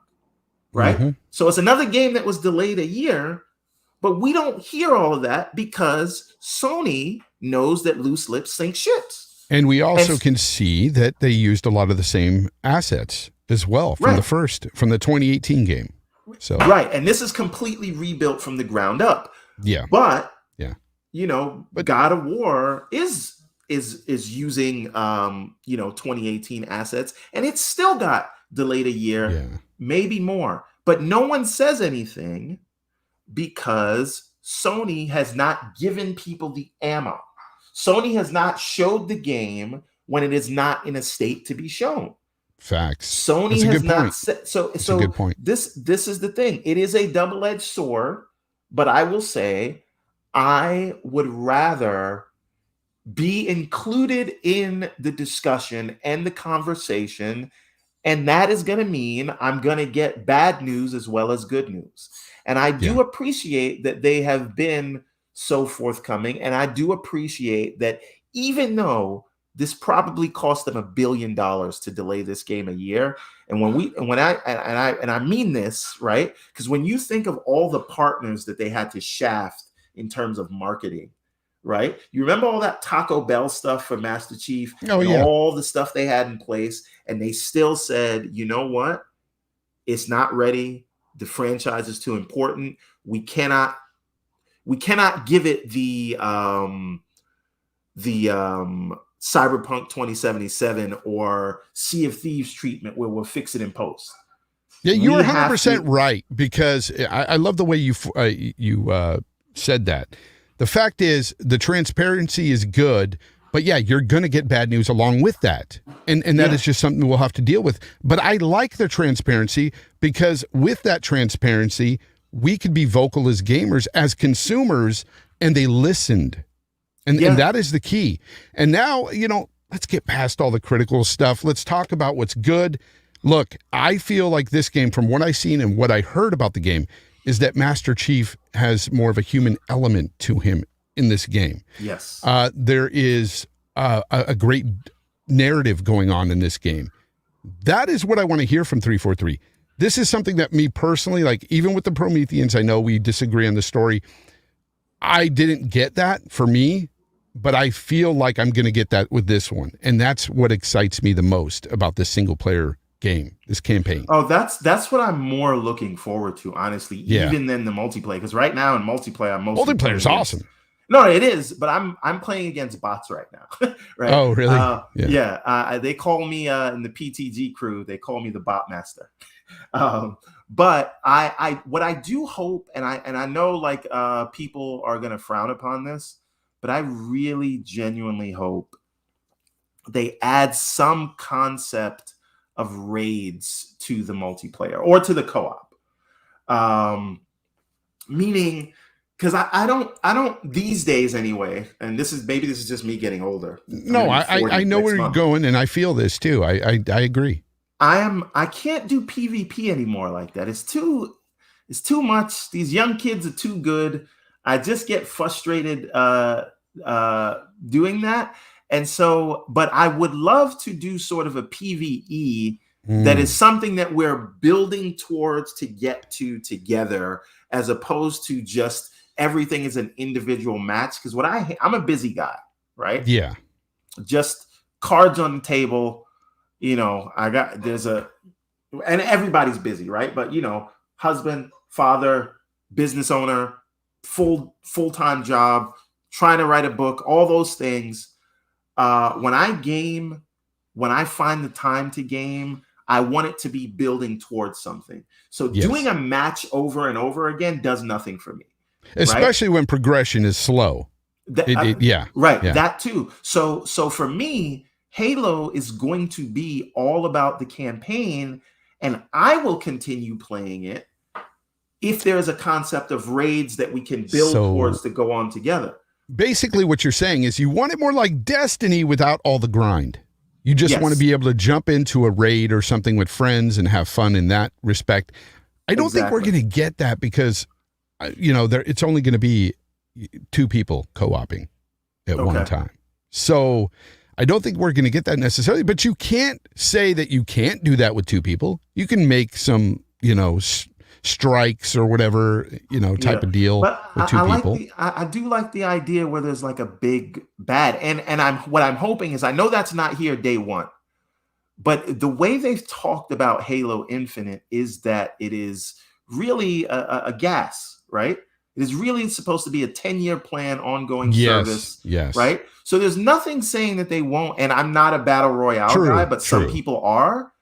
right? Mm-hmm. So it's another game that was delayed a year, but we don't hear all of that because Sony knows that loose lips sink ships. And we also can see that they used a lot of the same assets as well from from the 2018 game. So right, and this is completely rebuilt from the ground up. Yeah, but God of War is using 2018 assets, and it's still got delayed a year, maybe more. But no one says anything because Sony has not given people the ammo. Sony has not showed the game when it is not in a state to be shown. Facts. Sony has not said so. That's a good point. This is the thing. It is a double-edged sword, but I will say I would rather be included in the discussion and the conversation, and that is going to mean I'm going to get bad news as well as good news. And I do appreciate that they have been so forthcoming, and I do appreciate that even though this probably cost them $1 billion to delay this game a year, and I mean this, right? Because when you think of all the partners that they had to shaft in terms of marketing, right? You remember all that Taco Bell stuff for Master Chief, all the stuff they had in place, and they still said, you know what? It's not ready. The franchise is too important. We cannot give it the Cyberpunk 2077 or Sea of Thieves treatment where we'll fix it in post. Yeah, you're 100% right, because I love the way you said that. The fact is, the transparency is good, but you're going to get bad news along with that. And that is just something we'll have to deal with. But I like the transparency, because with that transparency, we could be vocal as gamers, as consumers, and they listened. And that is the key. And now, let's get past all the critical stuff. Let's talk about what's good. Look, I feel like this game, from what I've seen and what I heard about the game, is that Master Chief has more of a human element to him in this game. Yes. There is a great narrative going on in this game. That is what I want to hear from 343. This is something that me personally, like, even with the Prometheans, I know we disagree on the story. I didn't get that for me, but I feel like I'm going to get that with this one. And that's what excites me the most about this single player game, this campaign. Oh, that's what I'm more looking forward to, honestly, even than the multiplayer. Because right now in multiplayer, I'm mostly multiplayer is awesome. No, it is, but I'm playing against bots right now. Right? Oh, really? They call me in the PTG crew. They call me the bot master. But I what I do hope, and I know like people are gonna frown upon this, but I really genuinely hope they add some concept of raids to the multiplayer or to the co-op. Meaning, because I don't these days anyway, and this is just me getting older. No, I know where you're going, and I feel this too. I agree. I can't do PvP anymore like that. It's too much. These young kids are too good. I just get frustrated doing that. And so, but I would love to do sort of a PvE that is something that we're building towards to get to together, as opposed to just everything is an individual match. Because I'm a busy guy, right? Yeah. Just cards on the table. And everybody's busy, right? But husband, father, business owner, full-time job, trying to write a book, all those things. When I find the time to game, I want it to be building towards something. So doing a match over and over again does nothing for me. Especially when progression is slow. That too. So for me, Halo is going to be all about the campaign, and I will continue playing it if there's a concept of raids that we can build towards to go on together. Basically, what you're saying is you want it more like Destiny without all the grind. You just want to be able to jump into a raid or something with friends and have fun in that respect. I don't think we're Exactly. going to get that because, it's only going to be two people co-oping at one Okay. time. So I don't think we're going to get that necessarily, but you can't say that you can't do that with two people. You can make some, strikes or whatever, type of deal But with two people. I do like the idea where there's like a big bad. And what I'm hoping is, I know that's not here day one, but the way they've talked about Halo Infinite is that it is really a gas, right? It is really supposed to be a 10-year plan, ongoing service, Yes. right? So there's nothing saying that they won't. And I'm not a battle royale guy, but some people are.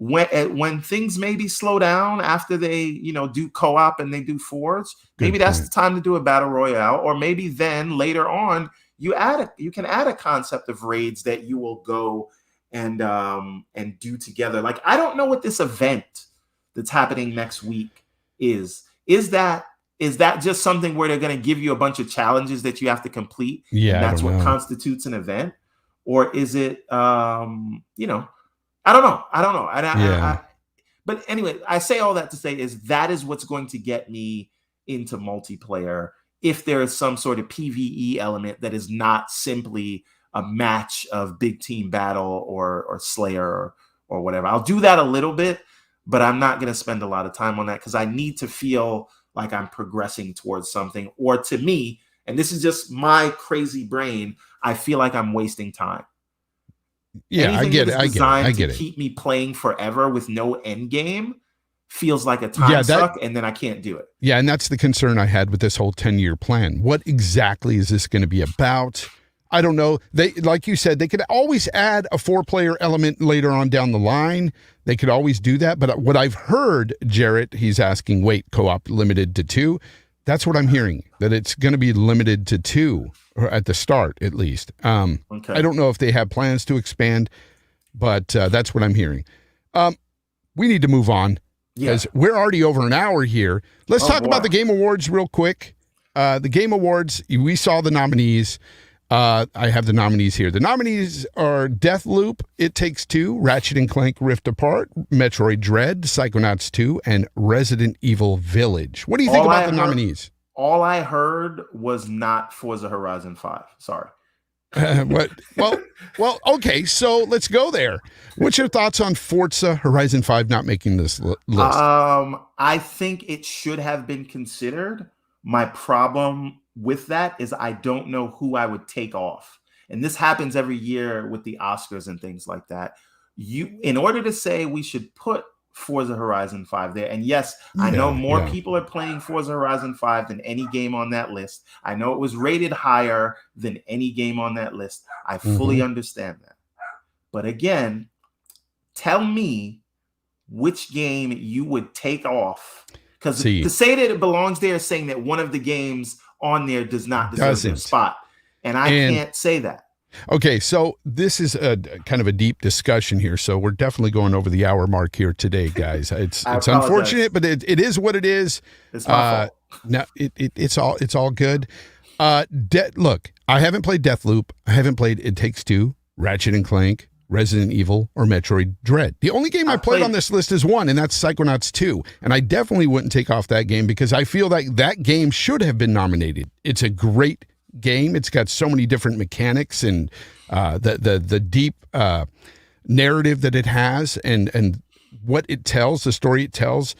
When things maybe slow down after they do co-op and they do Forge, maybe that's the time to do a battle royale, or maybe then later on you can add a concept of raids that you will go and do together. Like, I don't know what this event that's happening next week is. Is that just something where they're going to give you a bunch of challenges that you have to complete? Yeah, and that's what constitutes an event, or is it I don't know. But anyway, I say all that to say that is what's going to get me into multiplayer, if there is some sort of PvE element that is not simply a match of big team battle or Slayer or whatever. I'll do that a little bit, but I'm not going to spend a lot of time on that because I need to feel like I'm progressing towards something. Or to me, and this is just my crazy brain, I feel like I'm wasting time. Yeah, Anything I get that it. is designed to keep me playing forever with no end game feels like a time suck, and then I can't do it. Yeah, and that's the concern I had with this whole 10-year plan. What exactly is this going to be about? I don't know. They, like you said, they could always add a 4-player element later on down the line. They could always do that. But what I've heard, Jarrett, he's asking, wait, co-op limited to 2? That's what I'm hearing, that it's going to be limited to 2, or at the start, at least. Okay. I don't know if they have plans to expand, but that's what I'm hearing. We need to move on because we're already over an hour here. Let's talk about the Game Awards real quick. The Game Awards, we saw the nominees. I have the nominees here. The nominees are Deathloop, It Takes Two, Ratchet and Clank Rift Apart, Metroid Dread, Psychonauts 2, and Resident Evil Village. What do you think about the nominees? All I heard was not Forza Horizon 5. Sorry. What? Well, okay, so let's go there. What's your thoughts on Forza Horizon 5 not making this list? I think it should have been considered. My problem with that is I don't know who I would take off. And this happens every year with the Oscars and things like that. In order to say we should put Forza Horizon 5 there, and yes, I know more people are playing Forza Horizon 5 than any game on that list. I know it was rated higher than any game on that list. I fully understand that. But again, tell me which game you would take off. Because to say that it belongs there is saying that one of the games on there does not deserve their spot. And I can't say that. Okay, so this is a kind of a deep discussion here. So we're definitely going over the hour mark here today, guys. It's unfortunate, but it is what it is. It's my fault. No, it's all good. Look, I haven't played Deathloop. I haven't played It Takes Two, Ratchet and Clank, Resident Evil, or Metroid Dread. The only game I played on this list is one, and that's Psychonauts 2. And I definitely wouldn't take off that game because I feel like that game should have been nominated. It's a great game. It's got so many different mechanics and the deep narrative that it has and what it tells, the story it tells.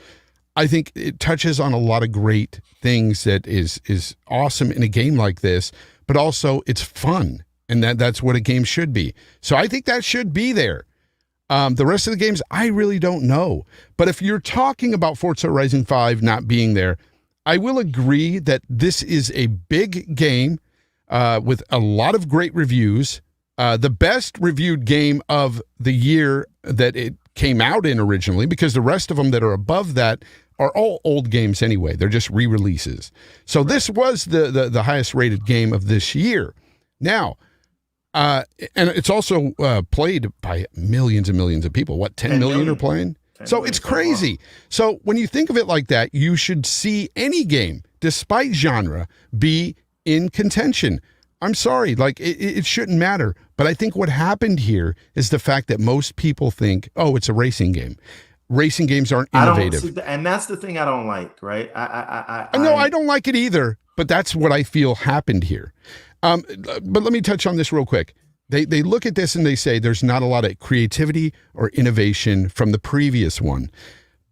I think it touches on a lot of great things that is awesome in a game like this, but also it's fun. And that's what a game should be. So I think that should be there. The rest of the games, I really don't know. But if you're talking about Forza Horizon 5 not being there, I will agree that this is a big game with a lot of great reviews. The best reviewed game of the year that it came out in originally, because the rest of them that are above that are all old games anyway. They're just re-releases. So this was the highest rated game of this year. Now, and it's also played by millions and millions of people. What, 10 million are playing? So it's crazy. So when you think of it like that, you should see any game, despite genre, be in contention. I'm sorry, like it shouldn't matter. But I think what happened here is the fact that most people think, oh, it's a racing game. racing games aren't I don't innovative. see and that's the thing I don't like, right? No, I don't like it either, but that's what I feel happened here. But let me touch on this real quick. They look at this and they say there's not a lot of creativity or innovation from the previous one.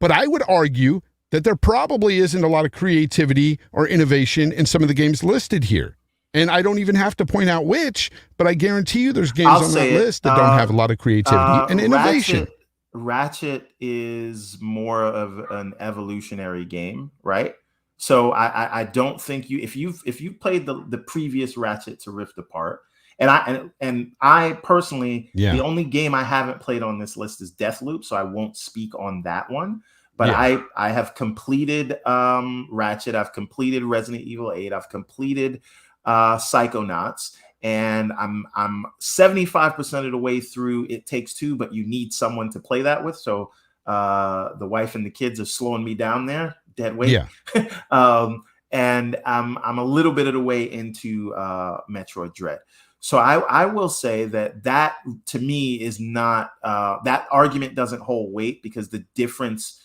But I would argue that there probably isn't a lot of creativity or innovation in some of the games listed here. And I don't even have to point out which, but I guarantee you there's games on that list that don't have a lot of creativity and innovation. Ratchet is more of an evolutionary game, right? So I don't think if you've played the previous Ratchet to Rift Apart, and I personally, the only game I haven't played on this list is Deathloop, so I won't speak on that one. But I have completed Ratchet, I've completed Resident Evil 8, I've completed Psychonauts, and I'm 75% of the way through It Takes Two, but you need someone to play that with. So the wife and the kids are slowing me down there, dead weight. Yeah. And I'm a little bit of the way into Metroid Dread. So I will say that to me is not that argument doesn't hold weight, because the difference,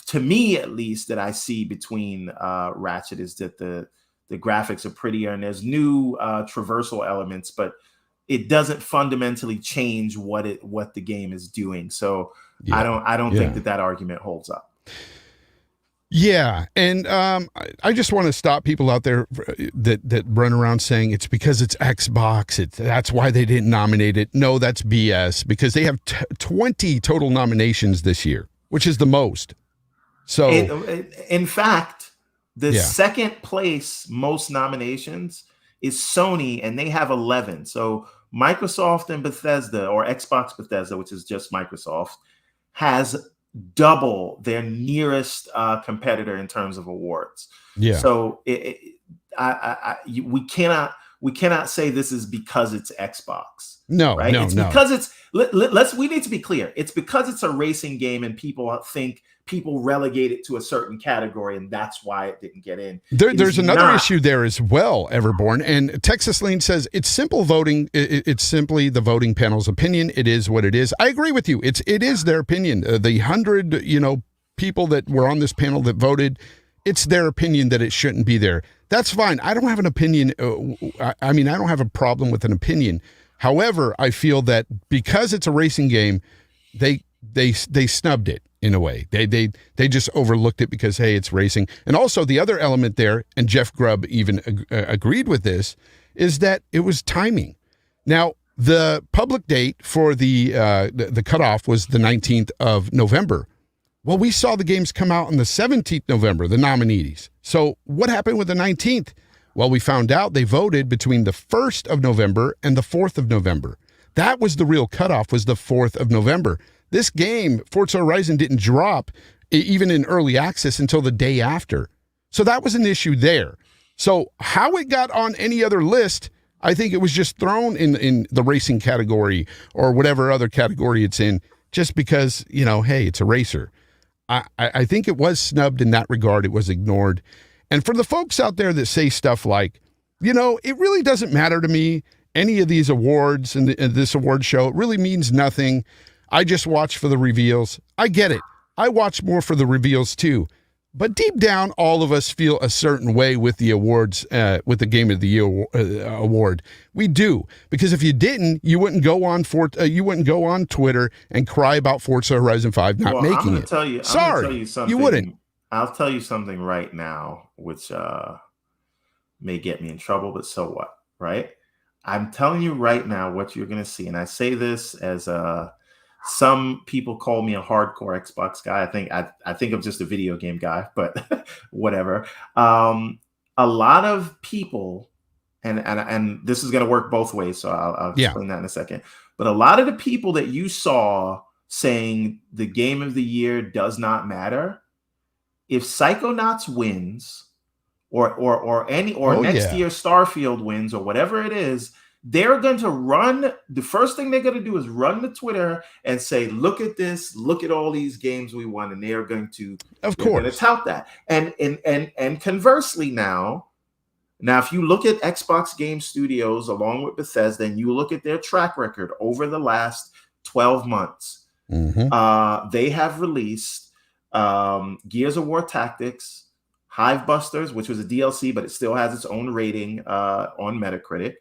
to me at least, that I see between Ratchet is that the graphics are prettier and there's new traversal elements, but it doesn't fundamentally change what the game is doing. So I don't think that argument holds up. Yeah, and I just want to stop people out there that run around saying it's because it's Xbox, that's why they didn't nominate it. No, that's BS, because they have 20 total nominations this year, which is the most. So, in fact, the second place most nominations is Sony, and they have 11. So Microsoft and Bethesda, or Xbox Bethesda, which is just Microsoft, has double their nearest competitor in terms of awards. Yeah. So we cannot say this is because it's Xbox. No, right? No, it's no. Because it's we need to be clear. It's because it's a racing game, and people relegate it to a certain category, and that's why it didn't get in. There's another issue there as well, Everborn. And Texas Lean says it's simple voting. It's simply the voting panel's opinion. It is what it is. I agree with you. It is their opinion. The 100 people that were on this panel that voted, it's their opinion that it shouldn't be there. That's fine. I don't have an opinion. I don't have a problem with an opinion. However, I feel that because it's a racing game, they snubbed it in a way. They just overlooked it because, hey, it's racing. And also the other element there, and Jeff Grubb even agreed with this, is that it was timing. Now, the public date for the cutoff was the 19th of November. Well, we saw the games come out on the 17th November, the nominees. So what happened with the 19th? Well, we found out they voted between the 1st of November and the 4th of November. That was the real cutoff, was the 4th of November. This game, Forza Horizon, didn't drop even in early access until the day after. So that was an issue there. So how it got on any other list, I think it was just thrown in the racing category or whatever other category it's in, just because, hey, it's a racer. I think it was snubbed in that regard. It was ignored. And for the folks out there that say stuff like, it really doesn't matter to me, any of these awards and this award show, it really means nothing. I just watch for the reveals. I get it. I watch more for the reveals too. But deep down, all of us feel a certain way with the awards, with the Game of the Year award. We do, because if you didn't, you wouldn't go on Twitter and cry about Forza Horizon 5 not making it. I'm gonna tell you something. You wouldn't. I'll tell you something right now, which may get me in trouble, but so what, right? I'm telling you right now what you're going to see. And I say this as some people call me a hardcore Xbox guy. I think I'm just a video game guy, but whatever. A lot of people, and this is going to work both ways, so I'll explain that in a second. But a lot of the people that you saw saying the Game of the Year does not matter, if Psychonauts wins, or next year Starfield wins, or whatever it is, they're going to run. The first thing they're going to do is run to Twitter and say, "Look at this! Look at all these games we won," and they are going to, tout that. And conversely, now, if you look at Xbox Game Studios along with Bethesda, and you look at their track record over the last 12 months, They have released Gears of War Tactics, Hive Busters, which was a DLC, but it still has its own rating on Metacritic.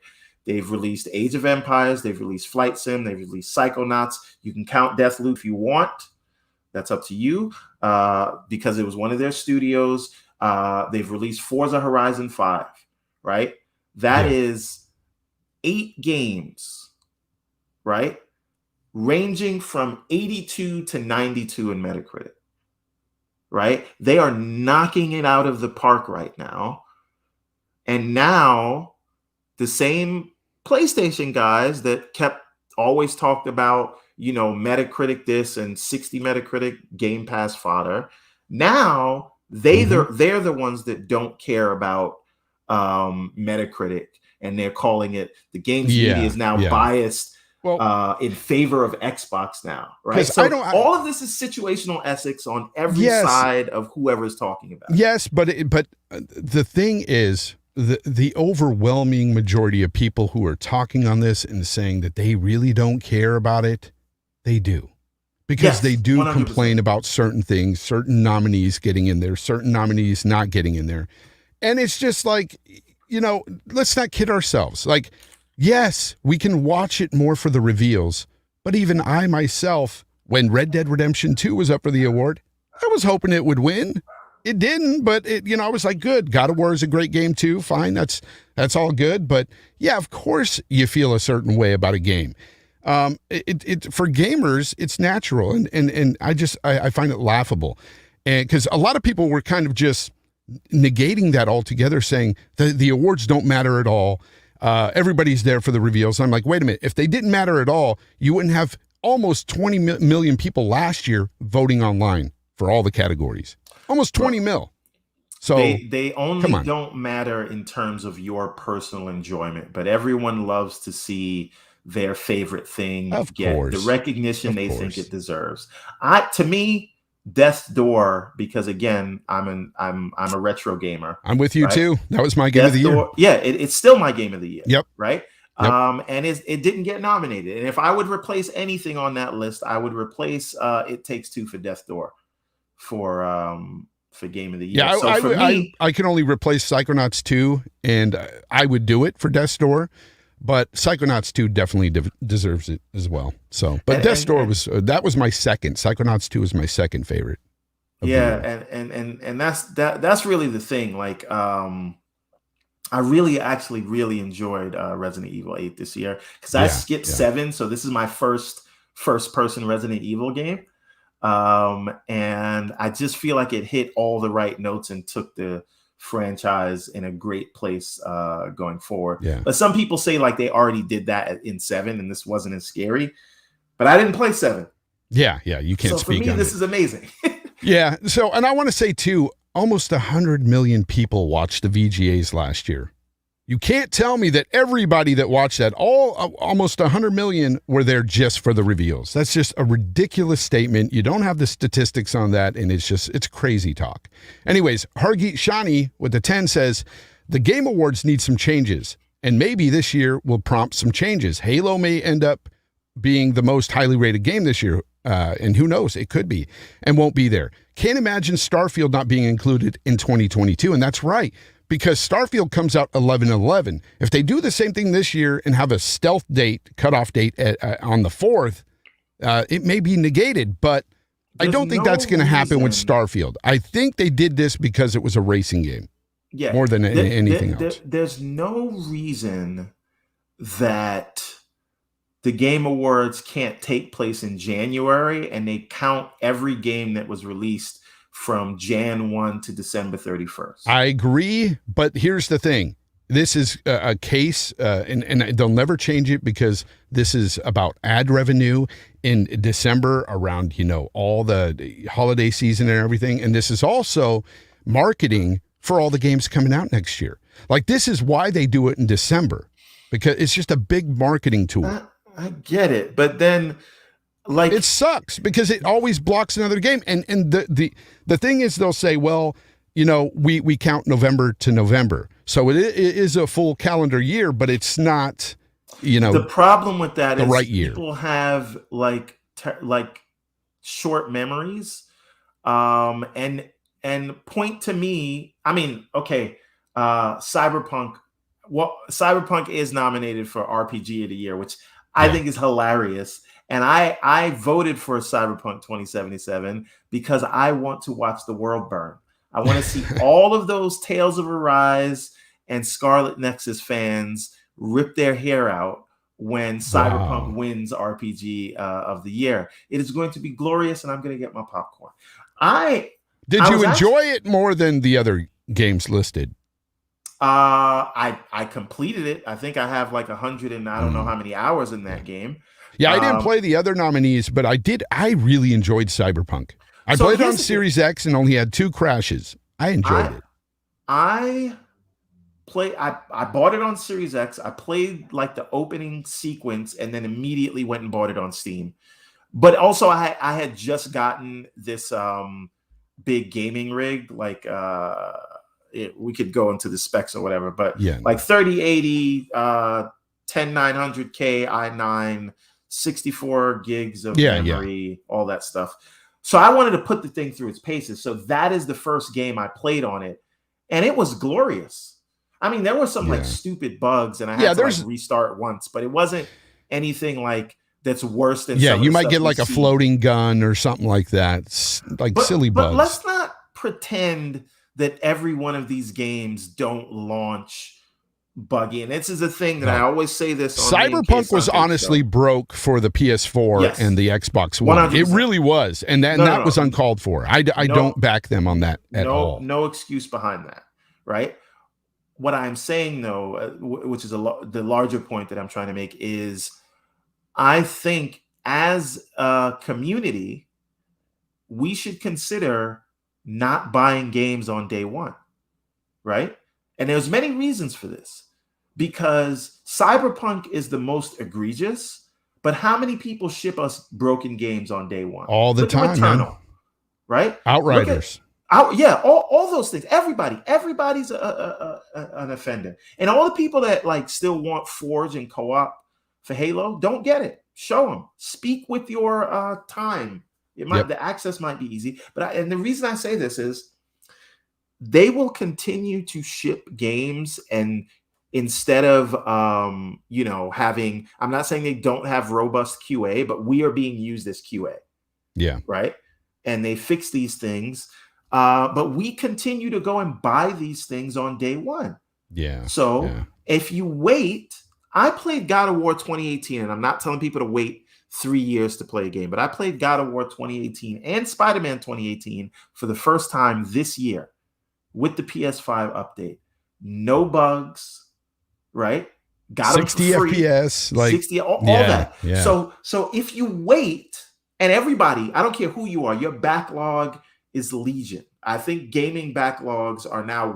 They've released Age of Empires. They've released Flight Sim. They've released Psychonauts. You can count Deathloop if you want. That's up to you because it was one of their studios. They've released Forza Horizon 5, right? That is 8 games, right? Ranging from 82 to 92 in Metacritic, right? They are knocking it out of the park right now. And now the same PlayStation guys that always talked about, Metacritic this and 60 Metacritic Game Pass fodder. Now they're the ones that don't care about Metacritic, and they're calling it the games media is now biased in favor of Xbox now, right? So all of this is situational ethics on every side of whoever's talking about it. Yes, but the thing is, the overwhelming majority of people who are talking on this and saying that they really don't care about it, they do. Because they do 100%. Complain about certain things, certain nominees getting in there, certain nominees not getting in there. And it's just like, let's not kid ourselves. Like, yes, we can watch it more for the reveals, but even I myself, when Red Dead Redemption 2 was up for the award, I was hoping it would win. It didn't, but I was like, good. God of War is a great game too. Fine. That's all good. But yeah, of course you feel a certain way about a game. For gamers, it's natural. And I find it laughable. And because a lot of people were kind of just negating that altogether, saying the awards don't matter at all. Everybody's there for the reveals. I'm like, wait a minute. If they didn't matter at all, you wouldn't have almost 20 million people last year voting online for all the categories. Almost 20 mil. So they only don't matter in terms of your personal enjoyment, but everyone loves to see their favorite thing get the recognition they think it deserves. To me, Death's Door, because again, I'm a retro gamer. I'm with you too. That was my game of the year. Yeah, it's still my game of the year. Yep. Right. Yep. And it didn't get nominated. And if I would replace anything on that list, I would replace It Takes Two for Death's Door for game of the year. Yeah, I can only replace Psychonauts 2, and I would do it for Death's Door, but Psychonauts 2 definitely deserves it as well. So, but Death's Door was my second. Psychonauts 2 is my second favorite. Yeah, and that's really the thing. Like, I really enjoyed Resident Evil 8 this year because I skipped 7, so this is my first person Resident Evil game. And I just feel like it hit all the right notes and took the franchise in a great place going forward. Yeah. But some people say like they already did that in 7 and this wasn't as scary. But I didn't play 7. Yeah, you can't speak on it. For me, this is amazing. Yeah, so, and I want to say too, almost 100 million people watched the VGAs last year. You can't tell me that everybody that watched that, almost 100 million, were there just for the reveals. That's just a ridiculous statement. You don't have the statistics on that, and it's crazy talk. Anyways, Hargeet Shani with the 10 says, the Game Awards need some changes, and maybe this year will prompt some changes. Halo may end up being the most highly rated game this year, and who knows, it could be, and won't be there. Can't imagine Starfield not being included in 2022, and that's right. Because Starfield comes out 11/11. If they do the same thing this year and have a stealth cutoff date on the 4th, it may be negated. But I don't think that's going to happen with Starfield. I think they did this because it was a racing game, more than anything else. There's no reason that the Game Awards can't take place in January and they count every game that was released from Jan 1 to December 31st. I agree, but here's the thing. This is a case, and they'll never change it because this is about ad revenue in December around, all the holiday season and everything. And this is also marketing for all the games coming out next year. Like, this is why they do it in December, because it's just a big marketing tool. I get it, but then... Like, it sucks because it always blocks another game. And the thing is, they'll say, well, we count November to November. So it is a full calendar year, but it's not, the problem with that is right year. People have like short memories, and point to me. I mean, okay, Cyberpunk. Well, Cyberpunk is nominated for RPG of the Year, which I think is hilarious. And I voted for Cyberpunk 2077 because I want to watch the world burn. I want to see all of those Tales of Arise and Scarlet Nexus fans rip their hair out when Cyberpunk wins RPG of the Year. It is going to be glorious, and I'm going to get my popcorn. Did you enjoy it more than the other games listed? I completed it. I think I have like 100 and I don't know how many hours in that game. Yeah, I didn't play the other nominees, but I really enjoyed Cyberpunk. I played it on Series X and only had 2 crashes. I enjoyed it. I bought it on Series X. I played like the opening sequence and then immediately went and bought it on Steam. But also I had just gotten this big gaming rig, like we could go into the specs or whatever, but like 3080, 10900K i9, 64 gigs of memory, all that stuff. So I wanted to put the thing through its paces. So that is the first game I played on it, and it was glorious. I mean, there were some like stupid bugs, and I had to like restart once, but it wasn't anything like that's worse than you might get like a floating gun or something like that, like silly bugs. But let's not pretend that every one of these games don't launch buggy. And this is a thing that I always say this on Cyberpunk was honestly broke for the PS4 and the Xbox One. 100%. It really was. And that was uncalled for. I don't back them on that at all. No excuse behind that, right? What I'm saying, though, which is the larger point that I'm trying to make, is I think as a community, we should consider not buying games on day one, right? And there's many reasons for this, because Cyberpunk is the most egregious, but how many people ship us broken games on day one? All the time, man. Right? Outriders. All those things. Everybody's an offender. And all the people that like still want Forge and co-op for Halo, don't get it. Show them. Speak with your time. The access might be easy, but and the reason I say this is they will continue to ship games, and instead of having, I'm not saying they don't have robust QA, but we are being used as QA. Yeah. Right. And they fix these things, but we continue to go and buy these things on day one. Yeah. So if you wait, I played God of War 2018, and I'm not telling people to wait 3 years to play a game, but I played God of War 2018 and Spider-Man 2018 for the first time this year with the PS5 update. No bugs, right? Got 60 FPS, like 60, all that. Yeah. So if you wait, and everybody, I don't care who you are, your backlog is legion. I think gaming backlogs are now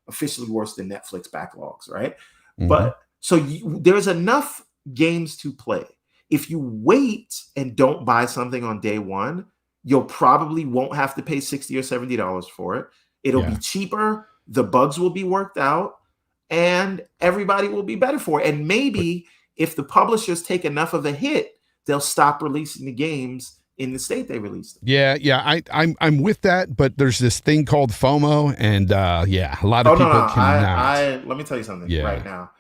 officially worse than Netflix backlogs, right? Mm-hmm. But so there's enough games to play. If you wait and don't buy something on day one, you'll probably won't have to pay $60 or $70 for it. It'll be cheaper. The bugs will be worked out, and everybody will be better for it. And maybe if the publishers take enough of a hit, they'll stop releasing the games in the state they released them. Yeah. I'm with that, but there's this thing called FOMO, and a lot of people cannot. Let me tell you something right now.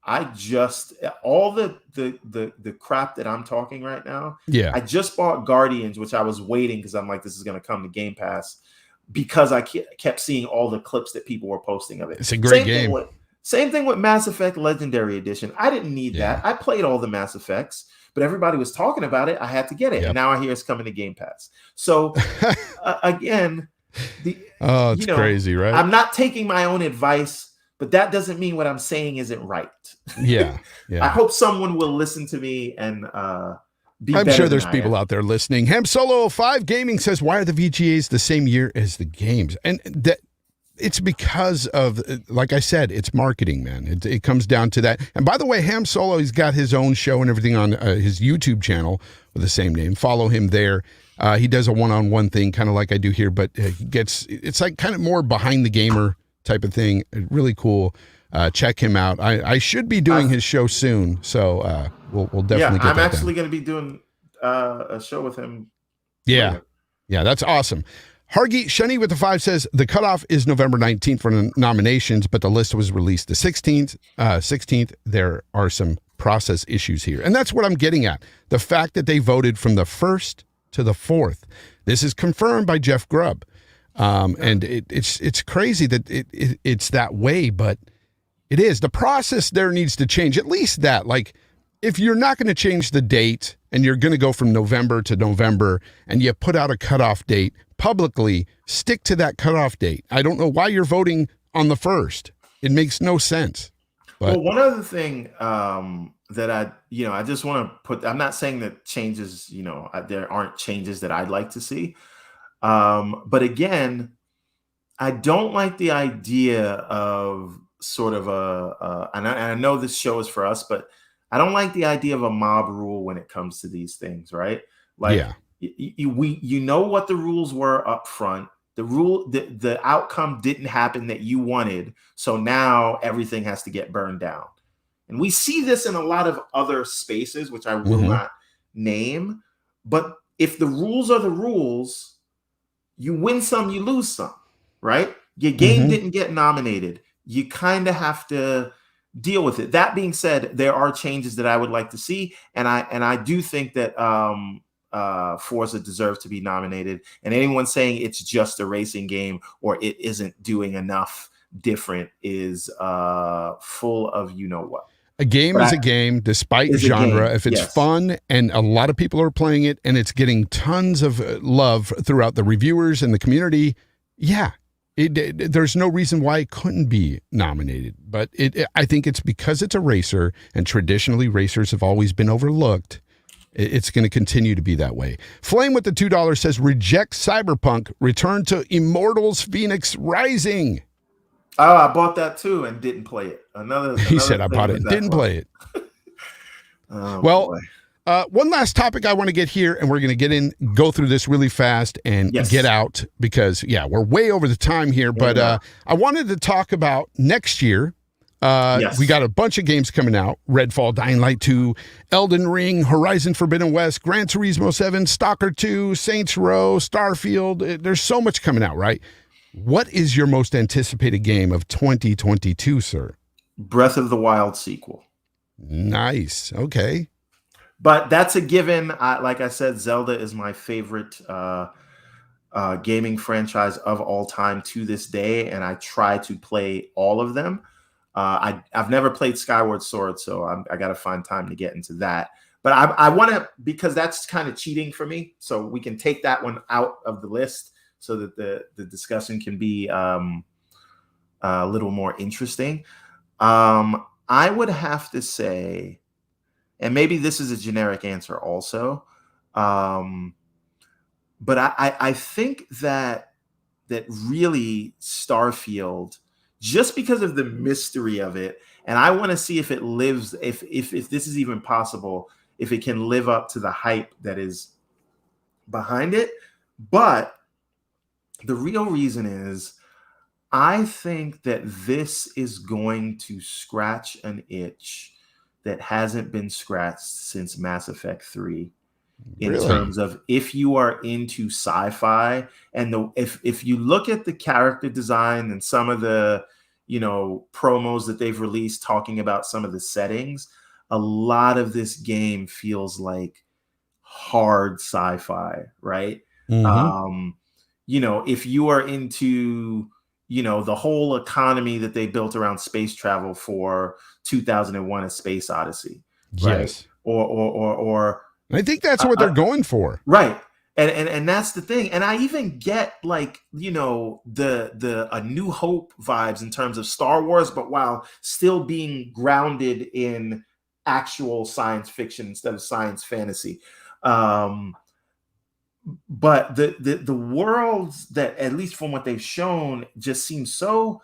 I just all the crap that I'm talking right now. Yeah. I just bought Guardians, which I was waiting because I'm like, this is going to come to Game Pass, because I kept seeing all the clips that people were posting of it. It's a great game. Same thing with Mass Effect Legendary Edition. I didn't need that. I played all the Mass Effects, but everybody was talking about it. I had to get it, and now I hear it's coming to Game Pass. So again, it's crazy, right? I'm not taking my own advice, but that doesn't mean what I'm saying isn't right. Yeah. I hope someone will listen to me and be I'm better sure there's than people out there listening. Ham Solo 05 Gaming says, why are the VGAs the same year as the games? And that it's because of, like I said, it's marketing, man. It comes down to that. And by the way, Ham Solo, he's got his own show and everything on his YouTube channel with the same name. Follow him there. He does a one-on-one thing, kind of like I do here, but it's like kind of more behind the gamer type of thing. Really cool. Check him out. I should be doing his show soon, so we'll definitely get that I'm actually going to be doing a show with him Yeah. later. Yeah, that's awesome. Hargi Shani with the 5 says the cutoff is November 19th for nominations, but the list was released the 16th. 16th. There are some process issues here. And that's what I'm getting at. The fact that they voted from the 1st to the 4th. This is confirmed by Jeff Grubb. And it's crazy that it's that way, but it is. The process there needs to change. At least that, like, if you're not going to change the date and you're going to go from November to November and you put out a cutoff date publicly, stick to that cutoff date. I don't know why you're voting on the 1st. It makes no sense. But, well, one other thing that I just want to put, I'm not saying that changes, there aren't changes that I'd like to see. But again, I don't like the idea of sort of and I know this show is for us, but I don't like the idea of a mob rule when it comes to these things, right? Like, yeah. You know what the rules were up front. The outcome didn't happen that you wanted, so now everything has to get burned down. And we see this in a lot of other spaces, which I will not name. But if the rules are the rules, you win some, you lose some, right? Your game didn't get nominated. You kind of have to deal with it. That being said, there are changes that I would like to see, and I do think that Forza deserves to be nominated. And anyone saying it's just a racing game or it isn't doing enough different is full of what. A game is a game, despite genre. If it's fun and a lot of people are playing it and it's getting tons of love throughout the reviewers and the community, there's no reason why it couldn't be nominated. But I think it's because it's a racer, and traditionally racers have always been overlooked. It's going to continue to be that way. Flame with the $2 says, reject Cyberpunk, return to Immortals Phoenix Rising. Oh, I bought that too and didn't play it. He said I bought it and didn't play it. One last topic I want to get here, and we're going to go through this really fast and get out because, we're way over the time here. But I wanted to talk about next year. We got a bunch of games coming out: Redfall, Dying Light 2, Elden Ring, Horizon Forbidden West, Gran Turismo 7, Stalker 2, Saints Row, Starfield. There's so much coming out, right? What is your most anticipated game of 2022, sir? Breath of the Wild sequel. Nice. Okay. But that's a given. Like I said, Zelda is my favorite gaming franchise of all time to this day, and I try to play all of them. I've never played Skyward Sword, so I got to find time to get into that. But I want to, because that's kind of cheating for me, so we can take that one out of the list so that the discussion can be a little more interesting. I would have to say, and maybe this is a generic answer also, but I think that really Starfield, just because of the mystery of it, and I want to see if it lives, if this is even possible, if it can live up to the hype that is behind it. But the real reason is, I think that this is going to scratch an itch that hasn't been scratched since Mass Effect 3. In terms of, if you are into sci-fi, and if you look at the character design and some of the promos that they've released talking about some of the settings, a lot of this game feels like hard sci-fi, right? If you are into the whole economy that they built around space travel for 2001: A Space Odyssey, right? Yes. Or I think that's what they're going for. Right. And that's the thing. And I even get the A New Hope vibes in terms of Star Wars, but while still being grounded in actual science fiction instead of science fantasy. But the worlds that, at least from what they've shown, just seem so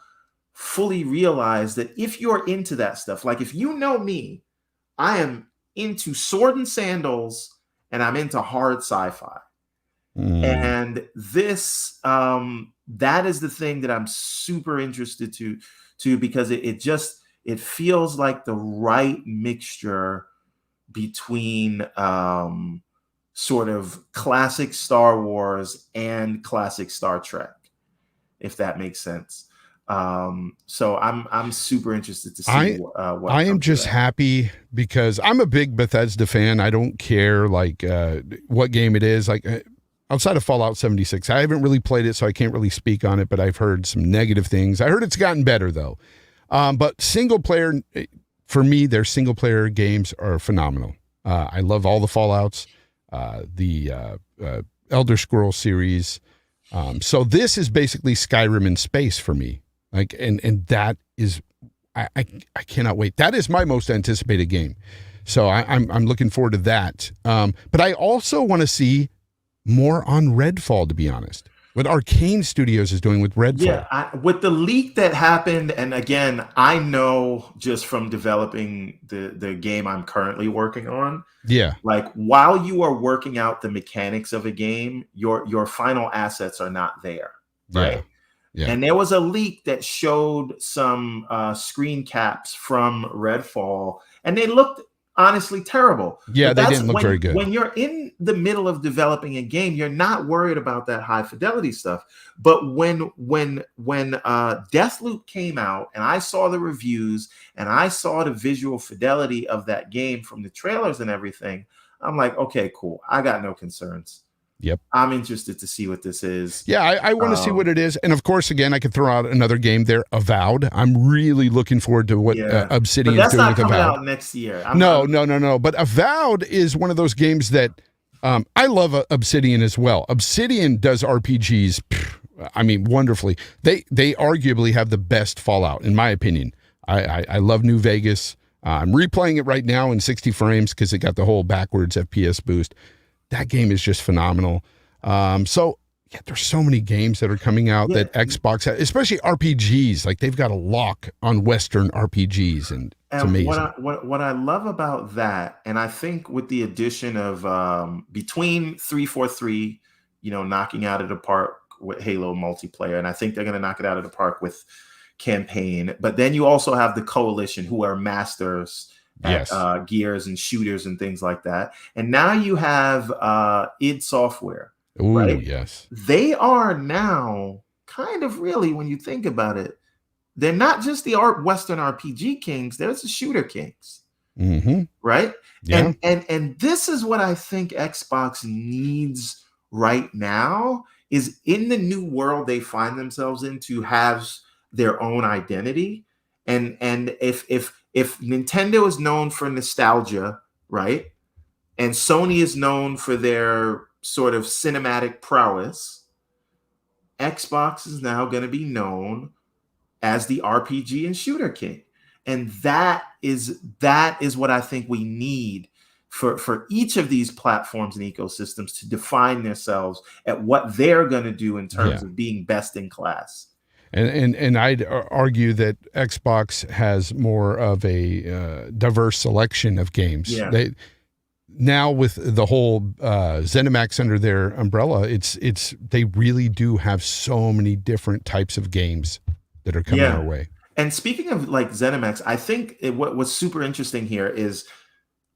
fully realized that if you're into that stuff, like if you know me, I am into sword and sandals and I'm into hard sci-fi. And this, that is the thing that I'm super interested to because it feels like the right mixture between sort of classic Star Wars and classic Star Trek, if that makes sense. So I'm super interested to see what I am comes of just that. happy because I'm a big Bethesda fan. I don't care like what game it is. Like outside of Fallout 76, I haven't really played it, so I can't really speak on it. But I've heard some negative things. I heard it's gotten better though. But single player, for me, their single player games are phenomenal. I love all the Fallouts, the Elder Scrolls series. So this is basically Skyrim in space for me. Like, and that is, I cannot wait. That is my most anticipated game. So I'm looking forward to that. But I also want to see more on Redfall, to be honest. What Arcane Studios is doing with Redfall. Yeah, with the leak that happened, and again, I know just from developing the game I'm currently working on, Yeah. like while you are working out the mechanics of a game, your final assets are not there, right? Yeah. And there was a leak that showed some screen caps from Redfall, and they looked honestly terrible. Yeah, But they that's didn't look very good. When you're in the middle of developing a game, you're not worried about that high fidelity stuff. But when Deathloop came out, and I saw the reviews, and I saw the visual fidelity of that game from the trailers and everything, I'm like, okay, cool. I got no concerns. Yep. I'm interested to see what this is. Yeah, I want to see what it is. And of course, again, I could throw out another game there, Avowed. I'm really looking forward to what Obsidian is doing with Avowed. That's not coming out next year. No. But Avowed is one of those games that I love Obsidian as well. Obsidian does RPGs, I mean, wonderfully. They arguably have the best Fallout, in my opinion. I love New Vegas. I'm replaying it right now in 60 frames because it got the whole backwards FPS boost. That game is just phenomenal. So yeah, there's so many games that are coming out that Xbox has, especially RPGs. Like they've got a lock on Western RPGs, and it's amazing. What I love about that, and I think with the addition of between 343, knocking out of the park with Halo multiplayer, and I think they're going to knock it out of the park with campaign. But then you also have the Coalition, who are masters at gears and shooters and things like that. And now you have id Software. Ooh, right? Yes. They are now kind of really, when you think about it, they're not just the Western RPG kings, they're the shooter kings. Mm-hmm. Right? Yeah. And this is what I think Xbox needs right now, is in the new world they find themselves in, to have their own identity. And if Nintendo is known for nostalgia, right? And Sony is known for their sort of cinematic prowess, Xbox is now going to be known as the RPG and shooter king. And that is what I think we need for each of these platforms and ecosystems to define themselves at what they're going to do in terms of being best in class. And I'd argue that Xbox has more of a diverse selection of games. Yeah. Now with the whole ZeniMax under their umbrella, they really do have so many different types of games that are coming our way. And speaking of like ZeniMax, I think what's super interesting here is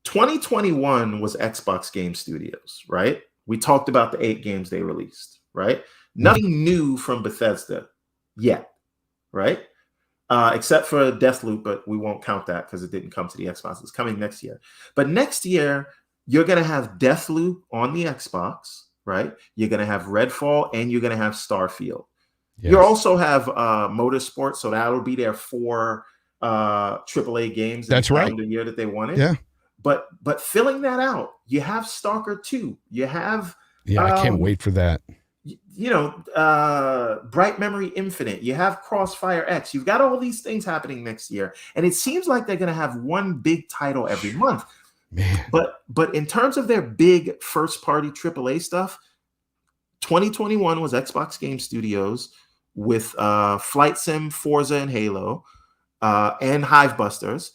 2021 was Xbox Game Studios, right? We talked about the 8 games they released, right? Nothing new from Bethesda yet, right? Except for Deathloop, but we won't count that because it didn't come to the Xbox. It's coming next year. But next year, you're going to have Deathloop on the Xbox, right? You're going to have Redfall, and you're going to have Starfield. Yes. You also have Motorsport, so that'll be their 4 AAA games in the year that they wanted. Yeah. But filling that out, you have Stalker 2. You have I can't wait for that. Bright Memory Infinite. You have Crossfire X. You've got all these things happening next year, and it seems like they're going to have one big title every month. Man. But in terms of their big first-party AAA stuff, 2021 was Xbox Game Studios with Flight Sim, Forza, and Halo, and Hivebusters.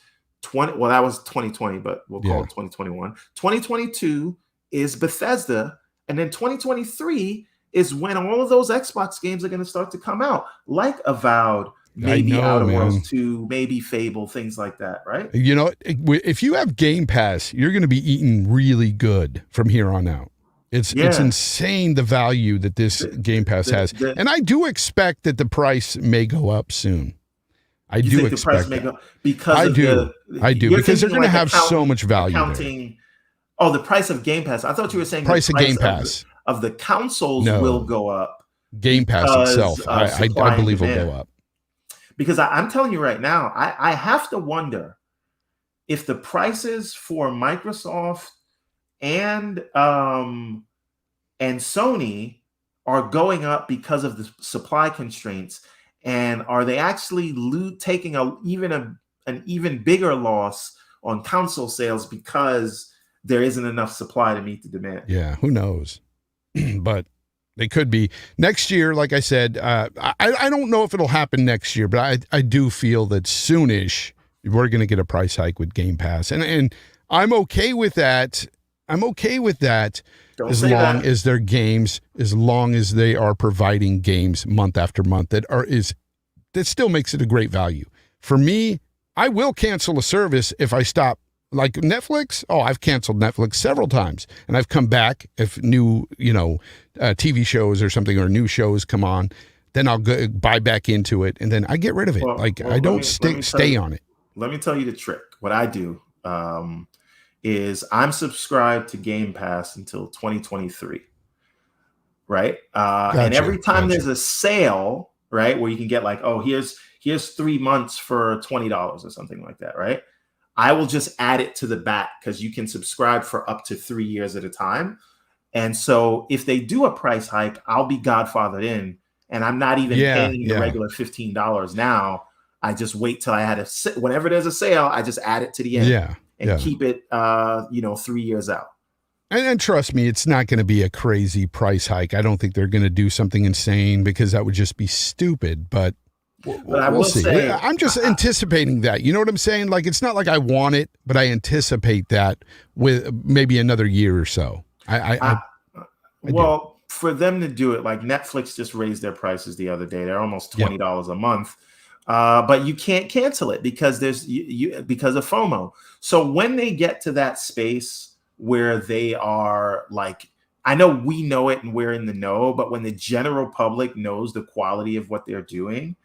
That was 2020, but we'll call it 2021. 2022 is Bethesda, and then 2023 is when all of those Xbox games are going to start to come out, like Avowed, maybe Outer man. Worlds 2, maybe Fable, things like that, right? You know, if you have Game Pass, you're going to be eating really good from here on out. It's insane the value that this Game Pass has. And I do expect that the price may go up soon. I do expect the price may go because I do because they're going to have so much value there. Oh, the price of Game Pass. I thought you were saying price of Game Pass of the consoles will go up. Game Pass itself, I believe, will go up. Because I'm telling you right now, I have to wonder if the prices for Microsoft and Sony are going up because of the supply constraints, and are they actually taking an even bigger loss on console sales because there isn't enough supply to meet the demand? Yeah, who knows? But they could be next year. Like I said, I don't know if it'll happen next year, but I do feel that soonish we're going to get a price hike with Game Pass, and I'm okay with that. I'm okay with that as long as their games, as long as they are providing games month after month that still makes it a great value. For me, I will cancel a service if I stop. Like Netflix, I've canceled Netflix several times, and I've come back if new, TV shows or something or new shows come on. Then I'll go buy back into it, and then I get rid of it. I don't stay on it. Let me tell you the trick. What I do is I'm subscribed to Game Pass until 2023, right? And every time there's a sale, right, where you can get like, here's 3 months for $20 or something like that, right? I will just add it to the back because you can subscribe for up to 3 years at a time. And so if they do a price hike, I'll be godfathered in, and I'm not even paying the regular $15 now. I just wait till I had whenever there's a sale, I just add it to the end and keep it, 3 years out. And trust me, it's not going to be a crazy price hike. I don't think they're going to do something insane because that would just be stupid, but we'll see. I'm just anticipating that. You know what I'm saying? Like, it's not like I want it, but I anticipate that with maybe another year or so. For them to do it, like Netflix just raised their prices the other day. They're almost $20 a month. But you can't cancel it because because of FOMO. So when they get to that space where they are like, I know we know it and we're in the know, but when the general public knows the quality of what they're doing,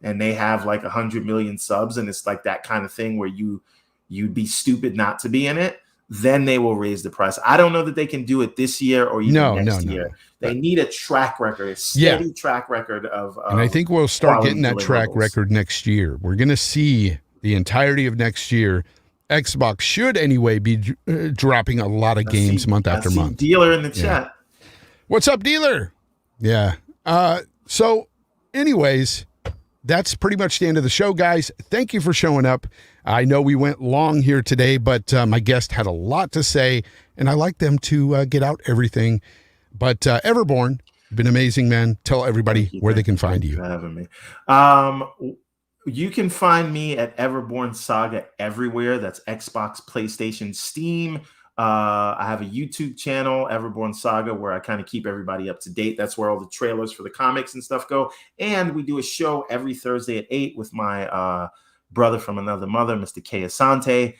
and they have like 100 million subs, and it's like that kind of thing where you'd be stupid not to be in it, then they will raise the price. I don't know that they can do it this year or even next year. They need a track record, a steady track record of and I think we'll start getting that track record next year. We're going to see the entirety of next year. Xbox should anyway be dropping a lot of games month after month. Dealer in the chat. What's up, Dealer? Yeah. So anyways, that's pretty much the end of the show, guys. Thank you for showing up. I know we went long here today, but my guest had a lot to say, and I like them to get out everything. But Everborn, been amazing, man. Tell everybody where they can find you. Thank you for having me. You can find me at Everborn Saga everywhere. That's Xbox, PlayStation, Steam. I have a YouTube channel, Everborn Saga, where I kind of keep everybody up to date. That's where all the trailers for the comics and stuff go. And we do a show every Thursday at 8 with my brother from another mother, Mr. K. Asante,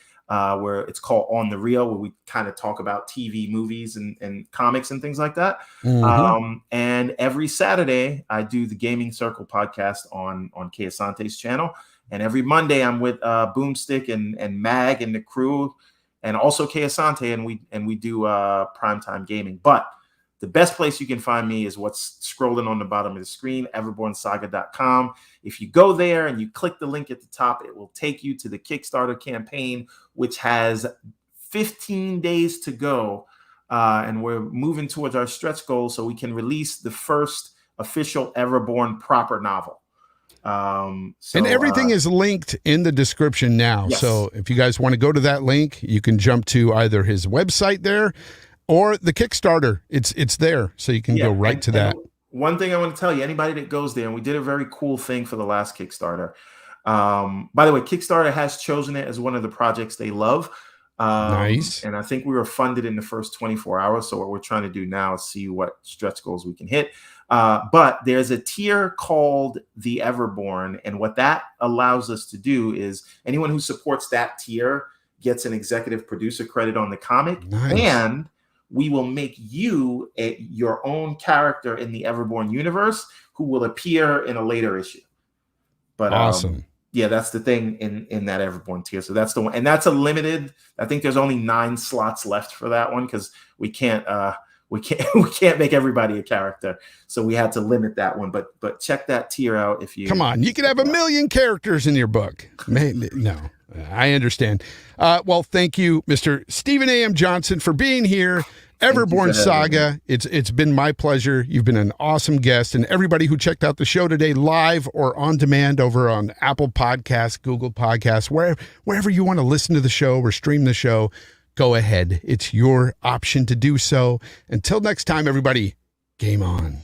where it's called On the Reel, where we kind of talk about TV, movies, and comics and things like that. Mm-hmm. And every Saturday, I do the Gaming Circle podcast on K. Asante's channel. And every Monday, I'm with Boomstick and Mag and the crew, and also K. Asante, and we do primetime gaming. But the best place you can find me is what's scrolling on the bottom of the screen, everbornsaga.com. If you go there and you click the link at the top, it will take you to the Kickstarter campaign, which has 15 days to go. And we're moving towards our stretch goal so we can release the first official Everborn proper novel. And everything is linked in the description now. Yes. So if you guys want to go to that link, you can jump to either his website there or the Kickstarter. It's there, so you can go right to that. One thing I want to tell you, anybody that goes there, and we did a very cool thing for the last Kickstarter. By the way, Kickstarter has chosen it as one of the projects they love. Nice. And I think we were funded in the first 24 hours. So what we're trying to do now is see what stretch goals we can hit. But there's a tier called the Everborn. And what that allows us to do is anyone who supports that tier gets an executive producer credit on the comic. Nice. And we will make you your own character in the Everborn universe who will appear in a later issue. But awesome. Yeah, that's the thing in that Everborn tier. So that's the one, and that's a limited. I think there's only 9 slots left for that one because we can't make everybody a character. So we had to limit that one. But check that tier out if you come on. You could have 1 million characters in your book. No, I understand. Well, thank you, Mr. Stephen A.M. Johnson, for being here. Everborn Saga. It's been my pleasure. You've been an awesome guest, and everybody who checked out the show today live or on demand over on Apple Podcasts, Google Podcasts, wherever you want to listen to the show or stream the show, go ahead. It's your option to do so. Until next time, everybody, game on.